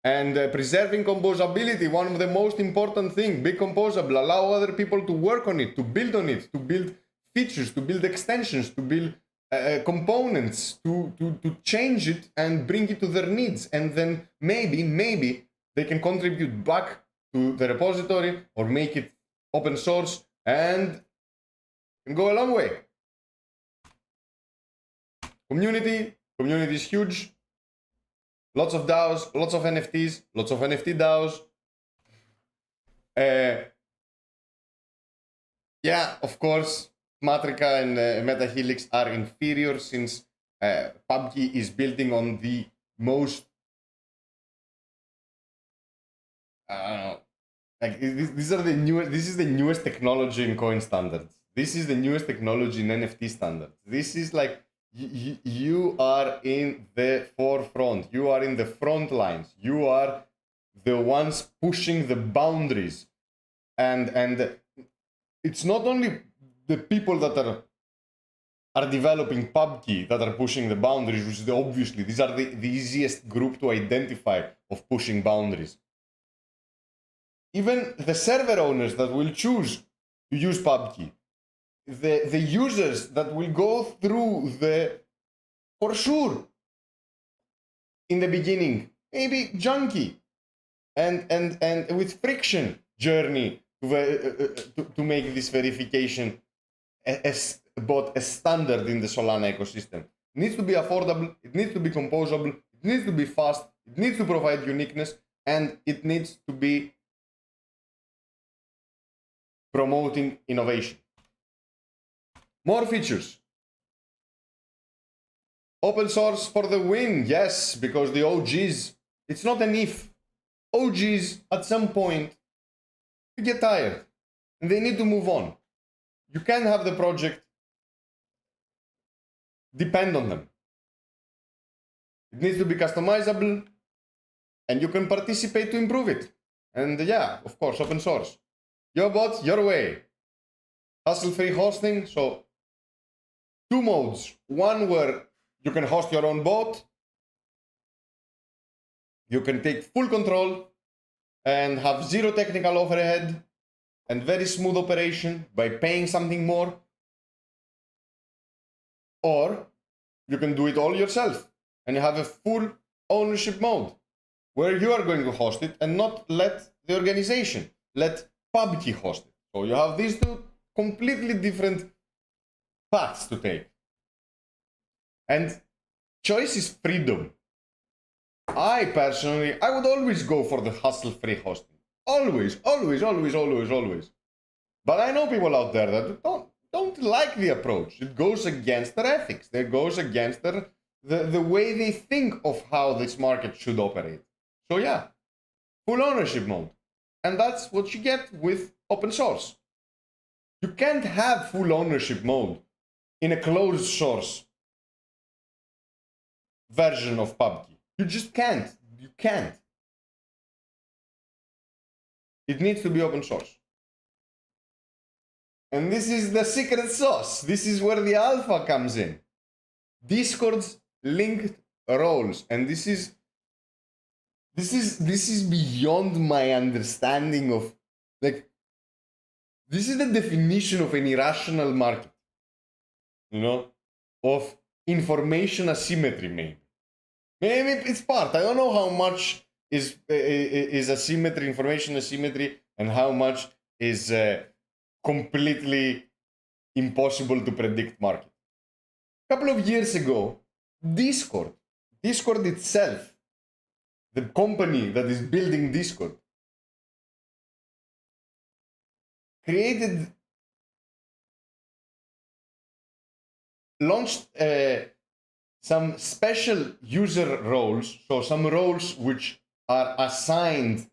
And preserving composability, one of the most important things. Be composable. Allow other people to work on it, to build features, to build extensions, to build components, to change it and bring it to their needs. And then maybe they can contribute back to the repository or make it open source and can go a long way. Community is huge. Lots of DAOs, lots of NFTs, lots of NFT DAOs. Yeah, of course, Matrika and MetaHelix are inferior, since PubKey is building on the most these are the newest. This is the newest technology in coin standards. This is the newest technology in NFT standards. This is like you are in the forefront. You are in the front lines. You are the ones pushing the boundaries, and it's not only the people that are are developing PUBG that are pushing the boundaries, which is obviously, these are the easiest group to identify of pushing boundaries. Even the server owners that will choose to use PUBG, the users that will go through the, for sure, in the beginning, maybe junky and with friction journey to make this verification bot a standard in the Solana ecosystem. It needs to be affordable, it needs to be composable, it needs to be fast, it needs to provide uniqueness, and it needs to be promoting innovation. More features. Open source for the win, yes, because the OGs, it's not an if. OGs, at some point, you get tired, and they need to move on. You can't have the project depend on them. It needs to be customizable, and you can participate to improve it. And yeah, of course, open source. Your bot, your way. Hassle-free hosting, so 2 modes. One where you can host your own bot, you can take full control and have 0 technical overhead and very smooth operation by paying something more. Or you can do it all yourself and you have a full ownership mode where you are going to host it and not let the organization, let PUBG host it. So you have these 2 completely different paths to take. And choice is freedom. I personally, I would always go for the hassle-free hosting. Always. But I know people out there that don't like the approach. It goes against their ethics. It goes against the way they think of how this market should operate. So yeah, full ownership mode. And that's what you get with open source. You can't have full ownership mode in a closed source version of PUBG. You just can't. You can't. It needs to be open source. And this is the secret sauce. This is where the alpha comes in. Discord's linked roles. And this is beyond my understanding of, like, this is the definition of an irrational market, you know, of information asymmetry, maybe it's part. I don't know how much is asymmetry, information asymmetry, and how much is completely impossible to predict market. A couple of years ago, Discord itself, the company that is building Discord, launched some special user roles, so some roles which are assigned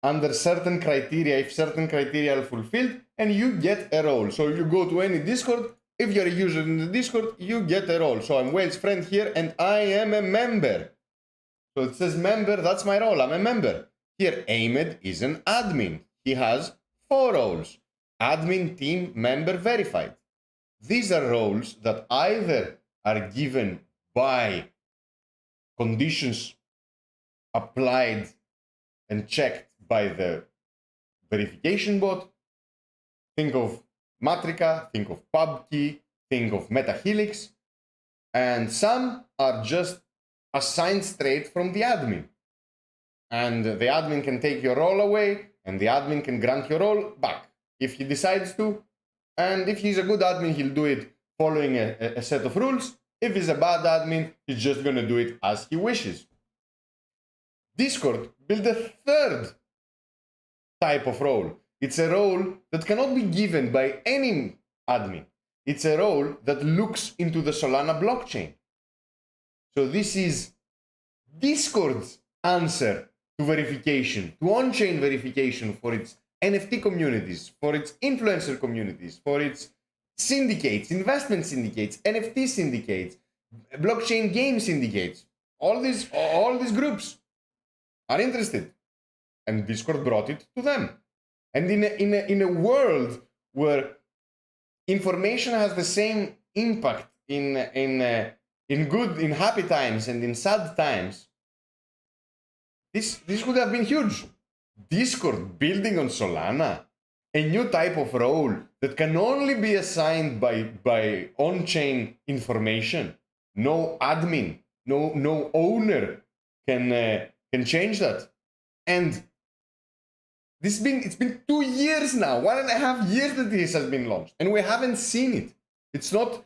under certain criteria, if certain criteria are fulfilled, and you get a role. So you go to any Discord, if you're a user in the Discord, you get a role. So I'm Wales' friend here, and I am a member. So it says member, that's my role, I'm a member. Here, Ahmed is an admin. He has 4 roles. Admin, team, member, verified. These are roles that either are given by conditions applied and checked by the verification bot. Think of Matrica, think of PubKey, think of MetaHelix, and some are just assigned straight from the admin. And the admin can take your role away, and the admin can grant your role back if he decides to. And if he's a good admin, he'll do it following a set of rules. If he's a bad admin, he's just going to do it as he wishes. Discord built a third type of role. It's a role that cannot be given by any admin. It's a role that looks into the Solana blockchain. So this is Discord's answer to verification, to on-chain verification for its NFT communities, for its influencer communities, for its syndicates, investment syndicates, NFT syndicates, blockchain game syndicates. All these groups are interested, and Discord brought it to them. And in a world where information has the same impact in happy times and in sad times, this would have been huge. Discord building on Solana, a new type of role that can only be assigned by on-chain information. No admin, no owner can change that. And it's been 2 years now, 1.5 years that this has been launched, and we haven't seen it. It's not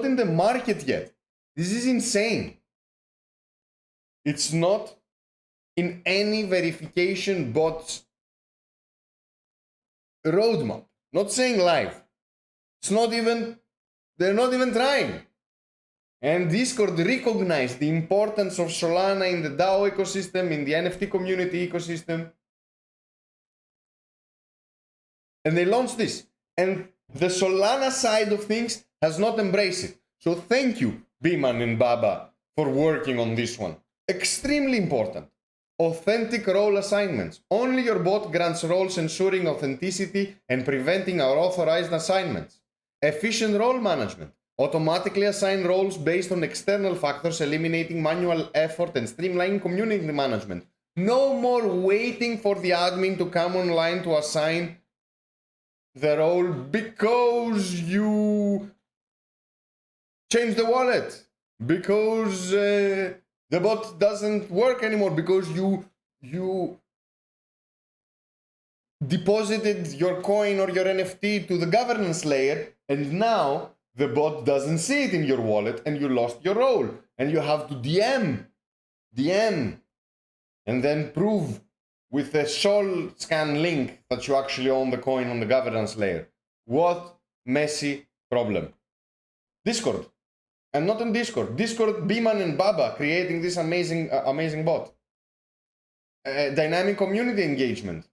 in the market yet. This is insane. It's not in any verification bot's roadmap. Not saying live. They're not even trying. And Discord recognized the importance of Solana in the DAO ecosystem, in the NFT community ecosystem. And they launched this. And the Solana side of things has not embraced it. So thank you, Biman and Baba, for working on this one. Extremely important. Authentic role assignments. Only your bot grants roles ensuring authenticity and preventing unauthorized assignments. Efficient role management. Automatically assign roles based on external factors, eliminating manual effort and streamlining community management. No more waiting for the admin to come online to assign the role because you change the wallet, because the bot doesn't work anymore, because you deposited your coin or your NFT to the governance layer, and now the bot doesn't see it in your wallet, and you lost your role, and you have to DM, and then prove with a Sol scan link that you actually own the coin on the governance layer. What messy problem. Discord. And not on Discord. Discord, Biman and Baba creating this amazing bot. Dynamic community engagement.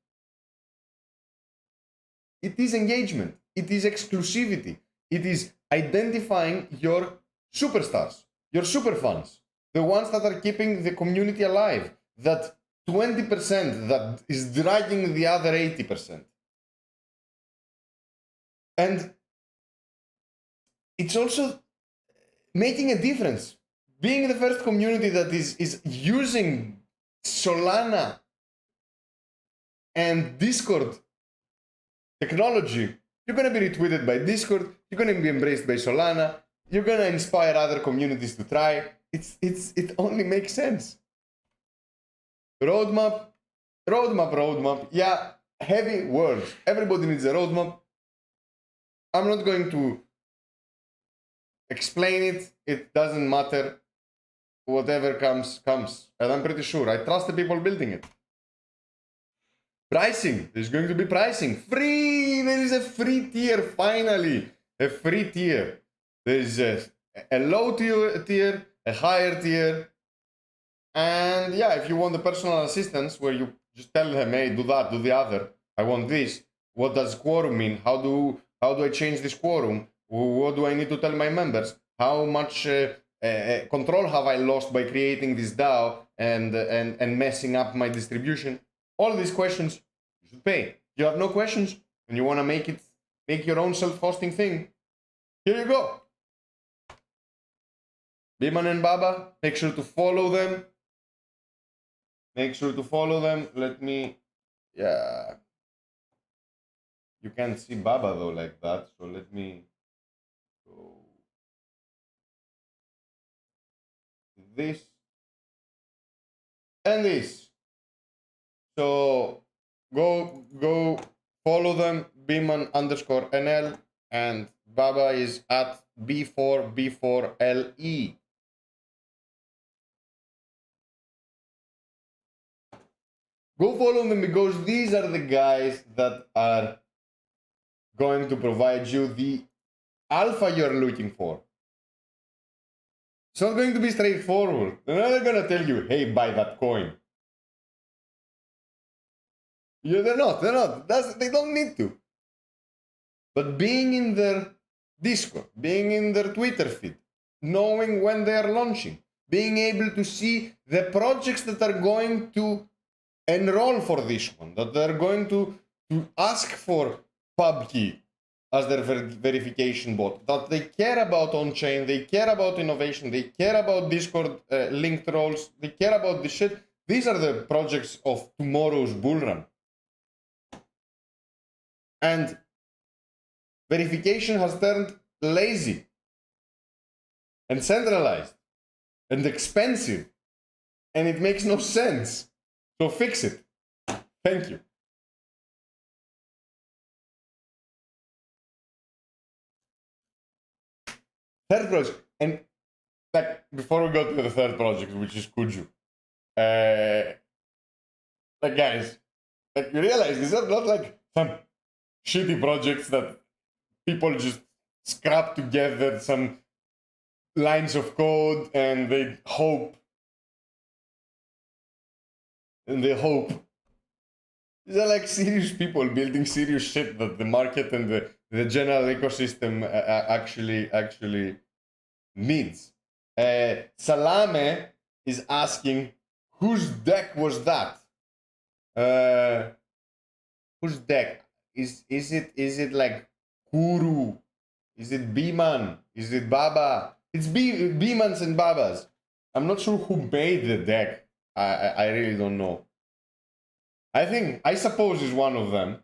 It is engagement. It is exclusivity. It is identifying your superstars, your super fans, the ones that are keeping the community alive, that 20% that is dragging the other 80%. And it's also making a difference. Being the first community that is using Solana and Discord technology, you're going to be retweeted by Discord, you're going to be embraced by Solana, you're going to inspire other communities to try. It only makes sense. Roadmap. Yeah, heavy words. Everybody needs a roadmap. I'm not going to explain it. It doesn't matter. Whatever comes. And I'm pretty sure. I trust the people building it. Pricing. There's going to be pricing. Free! There is a free tier, finally. A free tier. There is a low tier, a higher tier. And yeah, if you want the personal assistance where you just tell them, hey, do that, do the other. I want this. What does quorum mean? How do I change this quorum? What do I need to tell my members? How much control have I lost by creating this DAO and messing up my distribution? All these questions you should pay. You have no questions and you want to make your own self-hosting thing. Here you go. Biman and Baba, make sure to follow them. Let me, yeah. You can't see Baba though like that, so let me go this and this. So go follow them, Biman_NL, and Baba is at B4B4LE. Go follow them because these are the guys that are going to provide you the alpha you're looking for. It's not going to be straightforward. They're not going to tell you, hey, buy that coin. Yeah, they're not. They don't need to. But being in their Discord, being in their Twitter feed, knowing when they are launching, being able to see the projects that are going to enroll for this one, that they're going to ask for pub key, as their verification bot, that they care about on-chain, they care about innovation, they care about Discord linked roles, they care about this shit. These are the projects of tomorrow's bull run. And verification has turned lazy and centralized and expensive, and it makes no sense. So fix it. Thank you. Third project, and like before we go to the third project, which is Kuju, like guys, like you realize these are not like some shitty projects that people just scrap together some lines of code and they hope. These are like serious people building serious shit that the market and the general ecosystem actually needs. Salame is asking, whose deck was that? Whose deck? Is it like Kuru? Is it Biman? Is it Baba? It's Bimans and Babas. I'm not sure who made the deck. I really don't know. I suppose is one of them.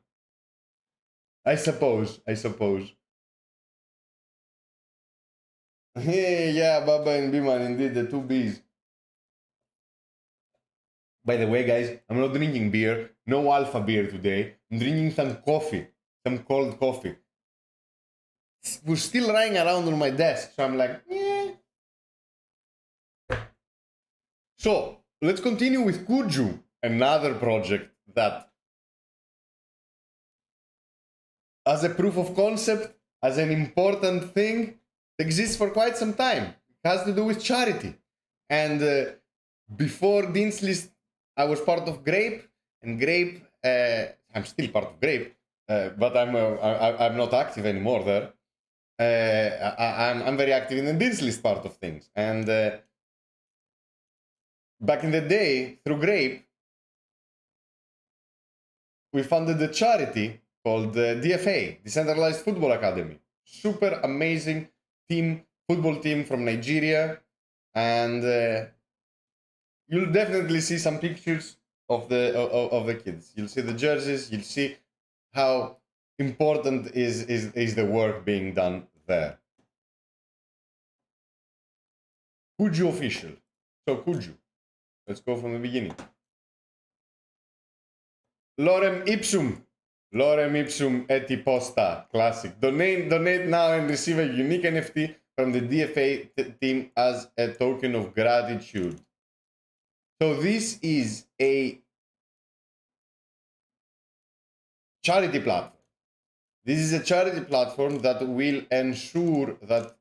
I suppose. Yeah, Baba and Biman, indeed, the two Bs. By the way, guys, I'm not drinking beer. No alpha beer today. I'm drinking some coffee. Some cold coffee. We're still lying around on my desk, so I'm like, eh. So, let's continue with Kuju, another project that, as a proof of concept, as an important thing, exists for quite some time. It has to do with charity. And before Dean's List, I was part of Grape, and Grape, I'm still part of Grape, but I'm not active anymore there. I'm very active in the Dean's List part of things. And back in the day, through Grape, we funded a charity called DFA, Decentralized Football Academy. Super amazing football team from Nigeria. And you'll definitely see some pictures of the kids. You'll see the jerseys. You'll see how important is the work being done there. Kuju official. So Kuju. Let's go from the beginning. Lorem ipsum eti posta. Classic. Donate now and receive a unique NFT from the DFA team as a token of gratitude. So this is a charity platform. This is a charity platform that will ensure that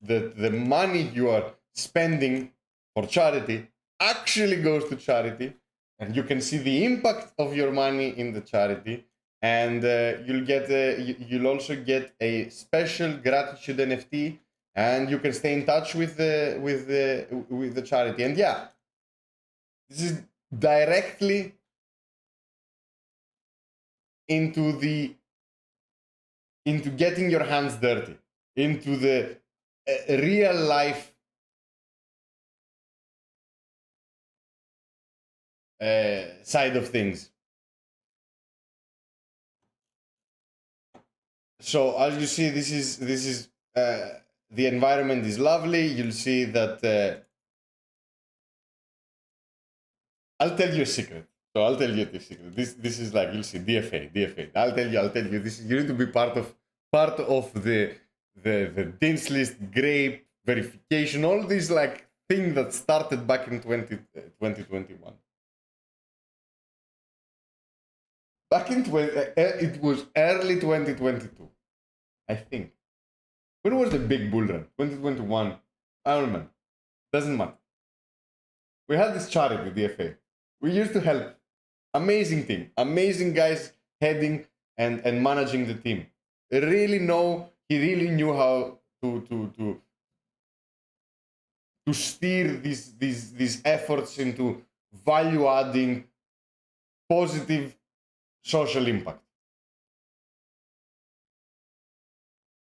the money you are spending for charity actually goes to charity, and you can see the impact of your money in the charity, and you'll also get a special gratitude NFT, and you can stay in touch with the charity. And yeah, this is directly into getting your hands dirty, into the real life side of things. So as you see, this is the environment is lovely. You'll see that I'll tell you a secret. So I'll tell you a secret. This is like, you'll see, DFA. I'll tell you. This you need to be part of the Dean's List, Grape, verification, all these like thing that started back in 2021. Back in it was early 2022, I think. When was the big bull run? 2021. I don't remember. Doesn't matter. We had this charity, DFA. We used to help. Amazing team. Amazing guys heading and managing the team. He really knew how to steer these efforts into value adding, positive social impact.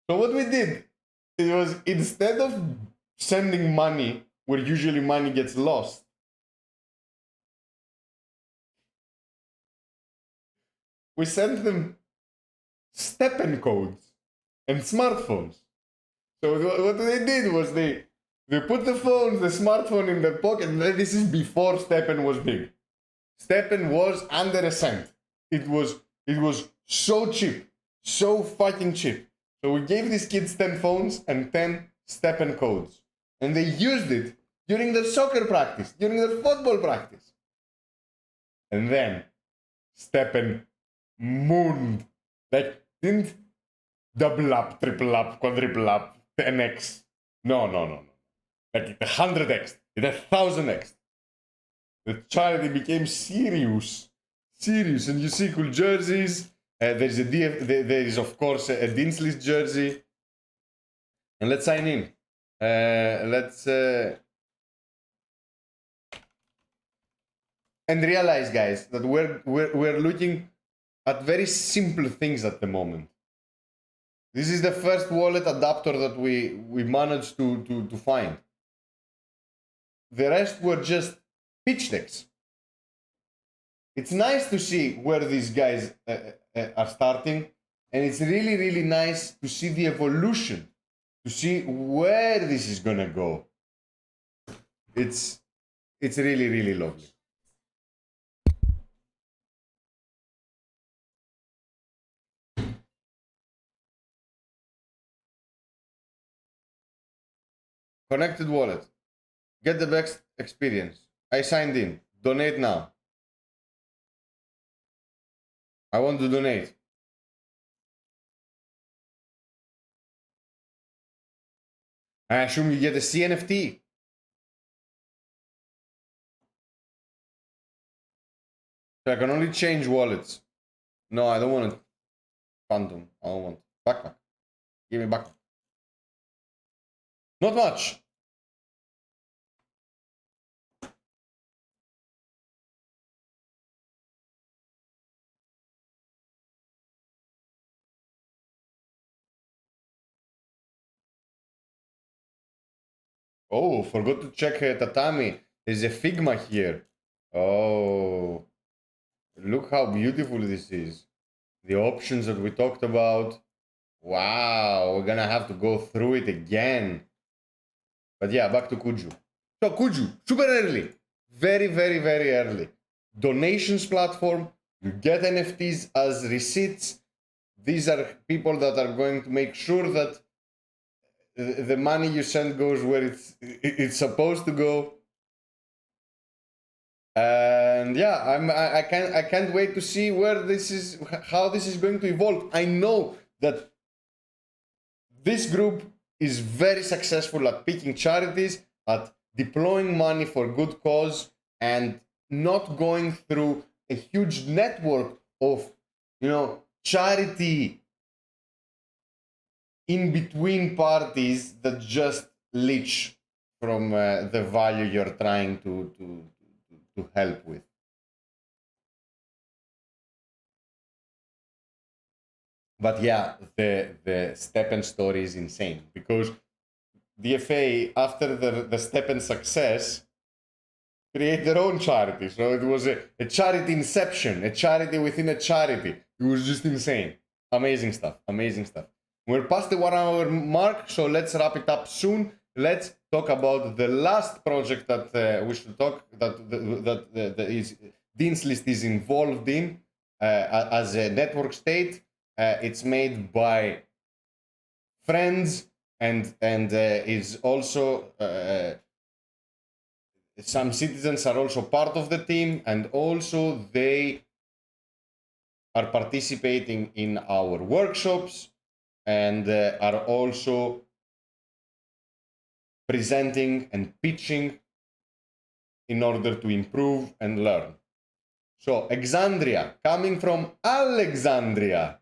So what we did, it was instead of sending money where usually money gets lost, we sent them Steppen codes and smartphones. So what they did was they put the smartphone in their pocket, and this is before Steppen was big. Steppen was under a cent. It was so cheap, so fucking cheap. So we gave these kids 10 phones and 10 Steppen codes. And they used it during their soccer practice, during their football practice. And then Steppen mooned. Like, didn't double up, triple up, quadruple up, 10x. No. Like 100x, it 1000x. The charity became serious. And you see cool jerseys. There is of course a Dean's List jersey. And let's sign in. And realize, guys, that we're looking at very simple things at the moment. This is the first wallet adapter that we managed to find. The rest were just pitch decks. It's nice to see where these guys are starting, and it's really, really nice to see the evolution, to see where this is gonna go. It's really, really lovely. Connected wallet. Get the best experience. I signed in. Donate now. I want to donate. I assume you get a CNFT. So I can only change wallets. No, I don't want it. Phantom. I don't want backpack. Give me backpack. Not much. Oh, forgot to check tatami. There's a Figma here. Oh, look how beautiful this is. The options that we talked about. Wow, we're gonna have to go through it again. But yeah, back to Kuju. So Kuju, super early. Very, very, very early. Donations platform. You get NFTs as receipts. These are people that are going to make sure that the money you send goes where it's supposed to go. And yeah, I can't wait to see how this is going to evolve. I know that this group is very successful at picking charities, at deploying money for good cause, and not going through a huge network of, charity in between parties that just leech from the value you're trying to help with. But yeah, the Steppen story is insane, because DFA, after the Steppen success, create their own charity. So it was a charity inception, a charity within a charity. It was just insane. Amazing stuff. We're past the 1 hour mark, so let's wrap it up soon. Let's talk about the last project that we should talk, that is Dean's List is involved in as a network state. It's made by friends and is also some citizens are also part of the team, and also they are participating in our workshops and are also presenting and pitching in order to improve and learn. So Exandria, coming from Alexandria,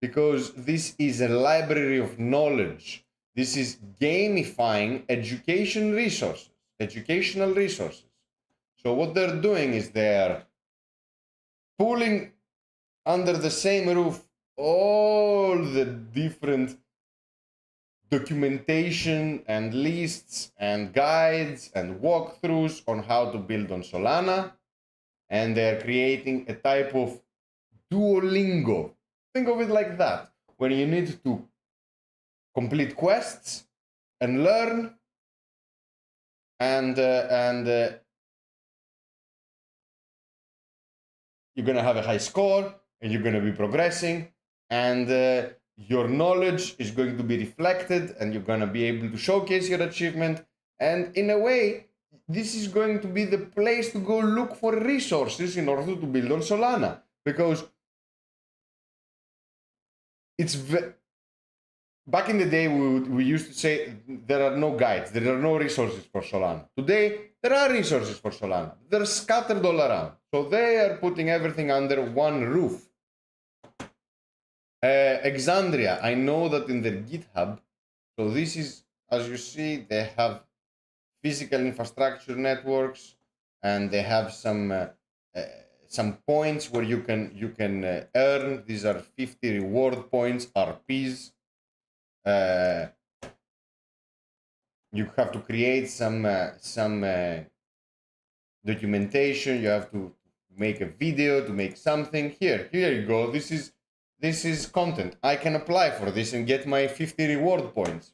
because this is a library of knowledge. This is gamifying educational resources. So what they're doing is they're pulling under the same roof all the different documentation and lists and guides and walkthroughs on how to build on Solana. And they're creating a type of Duolingo. Think of it like that, when you need to complete quests and learn and you're going to have a high score and you're going to be progressing and your knowledge is going to be reflected and you're going to be able to showcase your achievement. And in a way, this is going to be the place to go look for resources in order to build on Solana, because it's back in the day we used to say there are no guides, there are no resources for Solana. Today there are resources for Solana. They're scattered all around, so they are putting everything under one roof. Exandria, I know that in their GitHub, so this is, as you see, they have physical infrastructure networks, and they have some points where you can earn. These are 50 reward points, RPs. You have to create some documentation. You have to make a video, to make something. Here you go. This is content. I can apply for this and get my 50 reward points.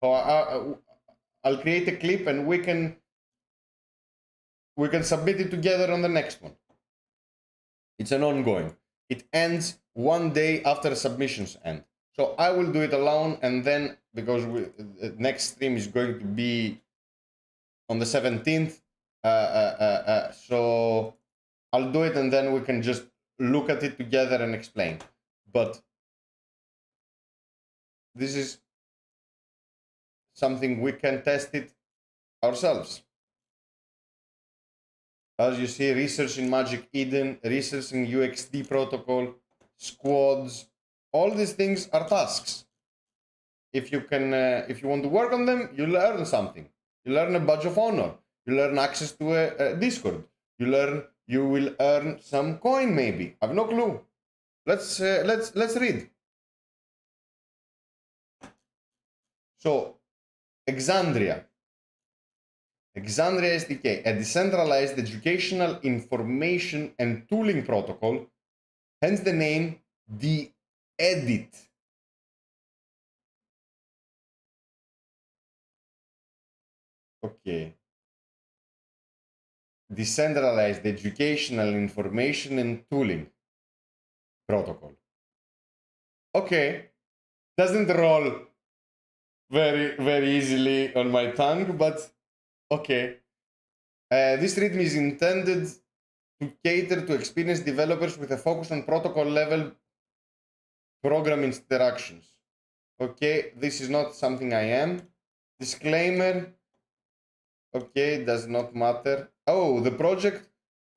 So I'll create a clip and we can submit it together on the next one. It's an ongoing. It ends one day after submissions end. So I will do it alone, and then, because the next stream is going to be on the 17th, so I'll do it and then we can just look at it together and explain. But this is something we can test it ourselves. As you see, research in Magic Eden, research in UXD protocol, squads, all these things are tasks. If you want to work on them, you learn something. You learn a badge of honor. You learn access to a Discord. You will earn some coin, maybe. I've no clue. Let's read. So, Exandria. Exandria SDK, a decentralized educational information and tooling protocol, hence the name DEdit. Okay. Decentralized educational information and tooling protocol. Okay. Doesn't roll very, very easily on my tongue, but okay. This readme is intended to cater to experienced developers with a focus on protocol level program interactions. Okay, this is not something I am. Disclaimer. Okay, does not matter. Oh, the project,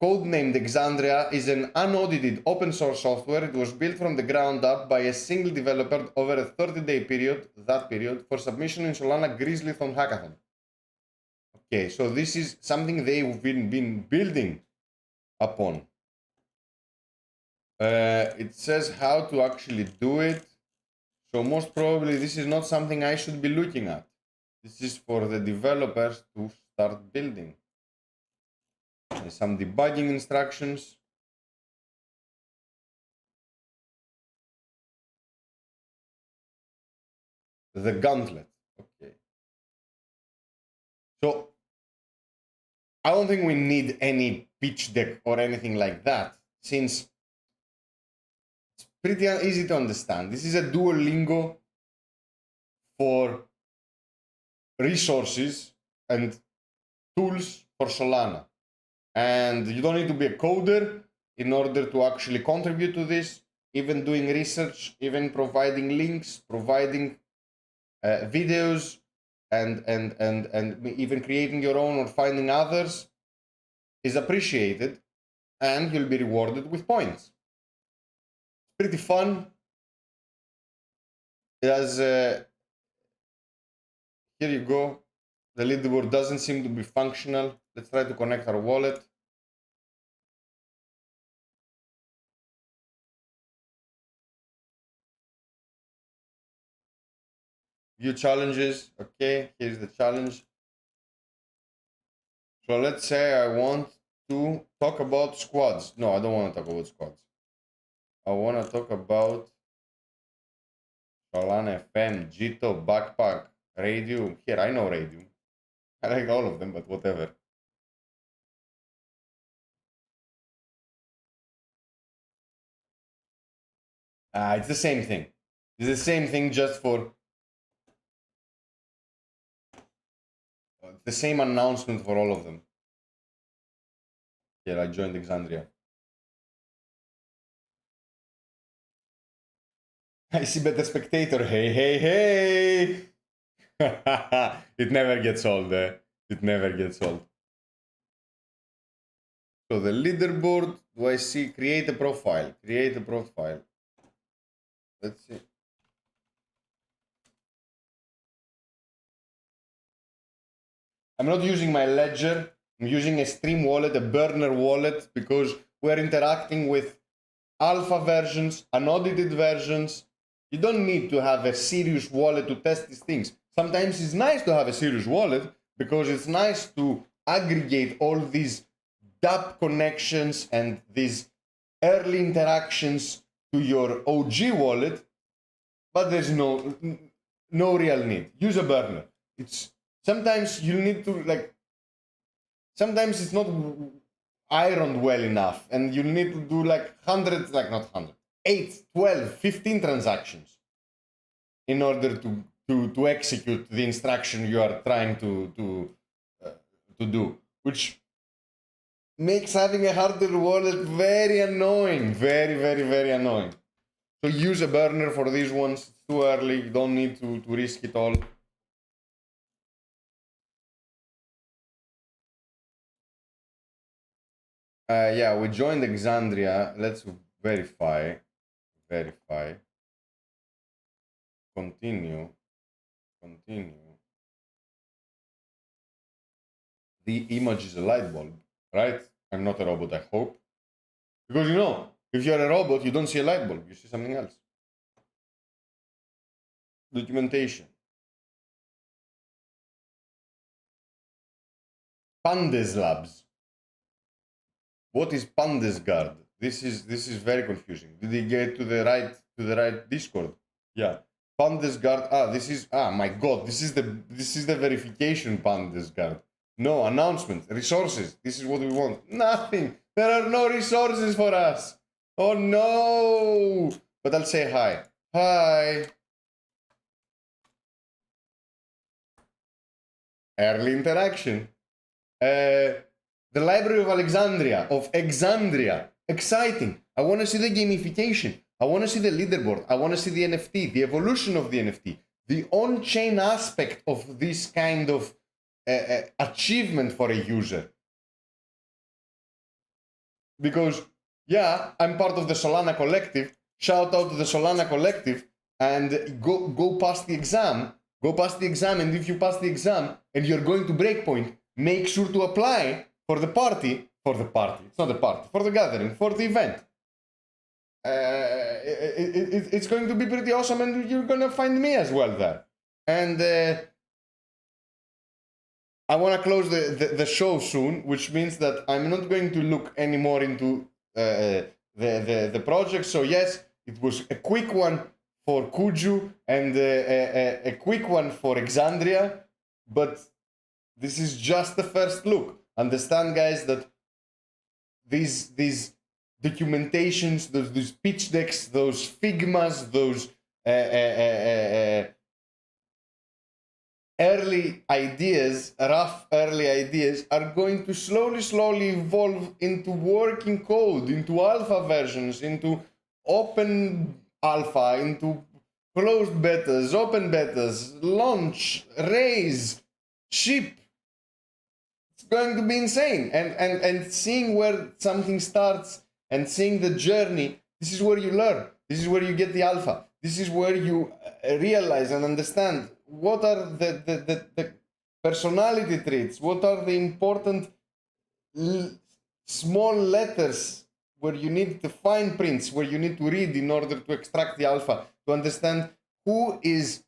codenamed Exandria, is an unaudited open source software. It was built from the ground up by a single developer over a 30-day period, for submission in Solana Grizzlython Hackathon. Okay, so this is something they've been building upon. It says how to actually do it. So most probably this is not something I should be looking at. This is for the developers to start building. There's some debugging instructions. The gauntlet. Okay. So I don't think we need any pitch deck or anything like that, since it's pretty easy to understand. This is a Duolingo for resources and tools for Solana. And you don't need to be a coder in order to actually contribute to this. Even doing research, even providing links, providing videos, and even creating your own or finding others is appreciated, and you'll be rewarded with points. Pretty fun. It has here you go. The leaderboard doesn't seem to be functional. Let's try to connect our wallet. View challenges. Okay, here's the challenge. So let's say I want to talk about squads. No, I don't want to talk about squads. I want to talk about Solana FM, Jito, Backpack, Radium. Here, I know Radium. I like all of them, but whatever. It's the same thing. It's the same thing just for... the same announcement for all of them. Here, I joined Exandria. I see better spectator. Hey, hey, hey! It never gets old, eh? It never gets old. So the leaderboard, do I see? Create a profile. Create a profile. Let's see. I'm not using my ledger. I'm using a Stream wallet, a burner wallet, because we're interacting with alpha versions, unaudited versions. You don't need to have a serious wallet to test these things. Sometimes it's nice to have a serious wallet because it's nice to aggregate all these DApp connections and these early interactions to your OG wallet, but there's no real need. Use a burner. It's sometimes you need to sometimes it's not ironed well enough and you need to do like 100, not 100, 8, 12, 15 transactions in order to execute the instruction you are trying to do, which makes having a hardware wallet very annoying, very, very, very annoying. So use a burner for these ones. It's too early. You don't need to risk it all. Yeah, we joined Exandria. Let's verify. Continue. The image is a light bulb, right? I'm not a robot, I hope. Because if you're a robot, you don't see a light bulb, you see something else. Documentation. Pandas Labs. What is Pandas Guard? This is very confusing. Did they get to the right Discord? Yeah. Pandas Guard. My god, this is the verification Pandas Guard. No, announcement, resources. This is what we want. Nothing. There are no resources for us. Oh no. But I'll say hi. Hi. Early interaction. The Library of Exandria. Exciting. I want to see the gamification. I want to see the leaderboard. I want to see the NFT, the evolution of the NFT, the on-chain aspect of this kind of achievement for a user. Because, yeah, I'm part of the Solana Collective. Shout out to the Solana Collective and go past the exam. Go past the exam, and if you pass the exam and you're going to Breakpoint, make sure to apply for the party. It's not a party. For the gathering, for the event. It's going to be pretty awesome, and you're going to find me as well there. And I want to close the show soon, which means that I'm not going to look anymore into the project. So yes, it was a quick one for Kuju and a quick one for Exandria, but this is just the first look. Understand, guys, that these documentations, those pitch decks, those Figmas, those early ideas, rough early ideas, are going to slowly evolve into working code, into alpha versions, into open alpha, into closed betas, open betas, launch, raise, ship. It's going to be insane. And seeing where something starts and seeing the journey, this is where you learn. This is where you get the alpha. This is where you realize and understand what are the personality traits, what are the important small letters where you need the fine prints, where you need to read in order to extract the alpha, to understand who is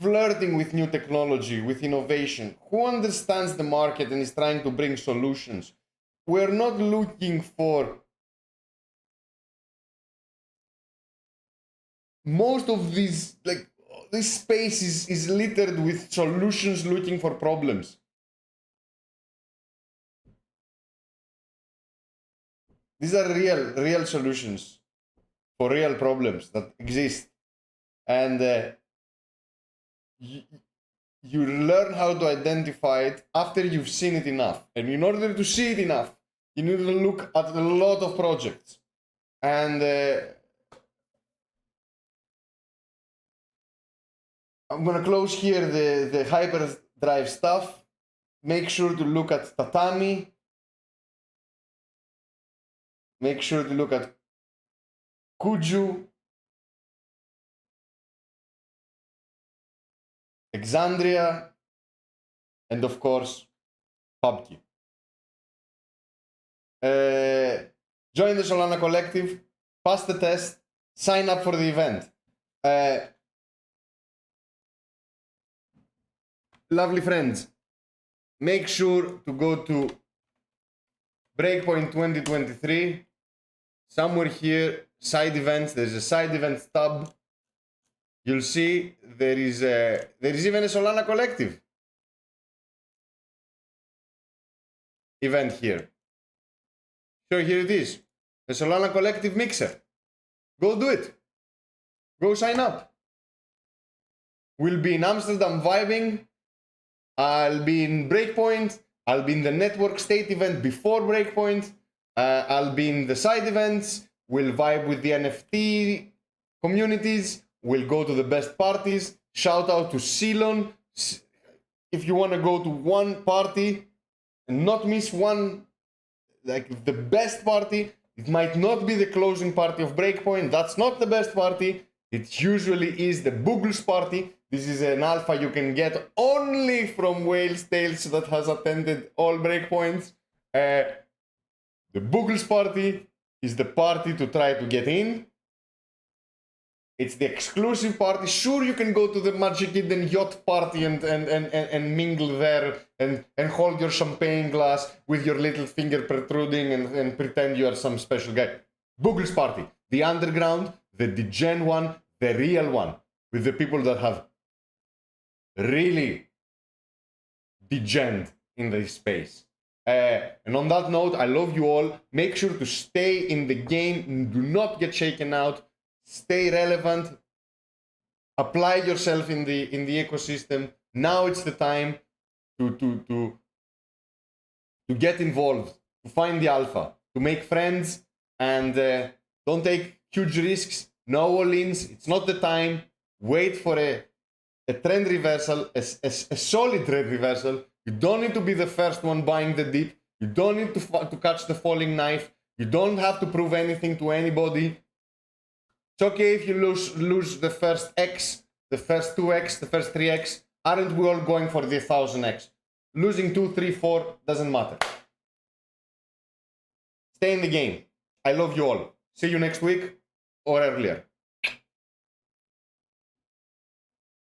flirting with new technology, with innovation, who understands the market and is trying to bring solutions. We're not looking for most of these, like, this space is littered with solutions looking for problems. These are real solutions for real problems that exist. And you learn how to identify it after you've seen it enough. And in order to see it enough, you need to look at a lot of projects. And I'm gonna close here the Hyperdrive stuff. Make sure to look at Tatami. Make sure to look at Kuju, Exandria, and of course, PUBG. Join the Solana Collective, pass the test, sign up for the event. Lovely friends, make sure to go to Breakpoint 2023. Somewhere here, side events, there's a side events tab. You'll see there is even a Solana Collective event here. So here it is, the Solana Collective Mixer. Go do it. Go sign up. We'll be in Amsterdam vibing. I'll be in Breakpoint. I'll be in the Network State event before Breakpoint. I'll be in the side events. We'll vibe with the NFT communities. We'll go to the best parties. Shout out to Ceylon. If you want to go to one party and not miss one, like the best party, it might not be the closing party of Breakpoint. That's not the best party. It usually is the Boogles party. This is an alpha you can get only from Whale's Tales that has attended all Breakpoints. The Boogles party is the party to try to get in. It's the exclusive party. Sure, you can go to the Magic Eden yacht party and mingle there and hold your champagne glass with your little finger protruding and pretend you are some special guy. Boogles party, the underground, the degen one, the real one, with the people that have really degened in this space. And on that note, I love you all. Make sure to stay in the game. Do not get shaken out. Stay relevant. Apply yourself in the ecosystem. Now it's the time to get involved, to find the alpha, to make friends, and don't take huge risks. No all-ins. It's not the time. Wait for a trend reversal, a solid trend reversal. You don't need to be the first one buying the dip. You don't need to catch the falling knife. You don't have to prove anything to anybody. It's okay if you lose the first X, the first 2X, the first 3X. Aren't we all going for the 1000X? Losing 2, 3, 4 doesn't matter. Stay in the game. I love you all. See you next week or earlier.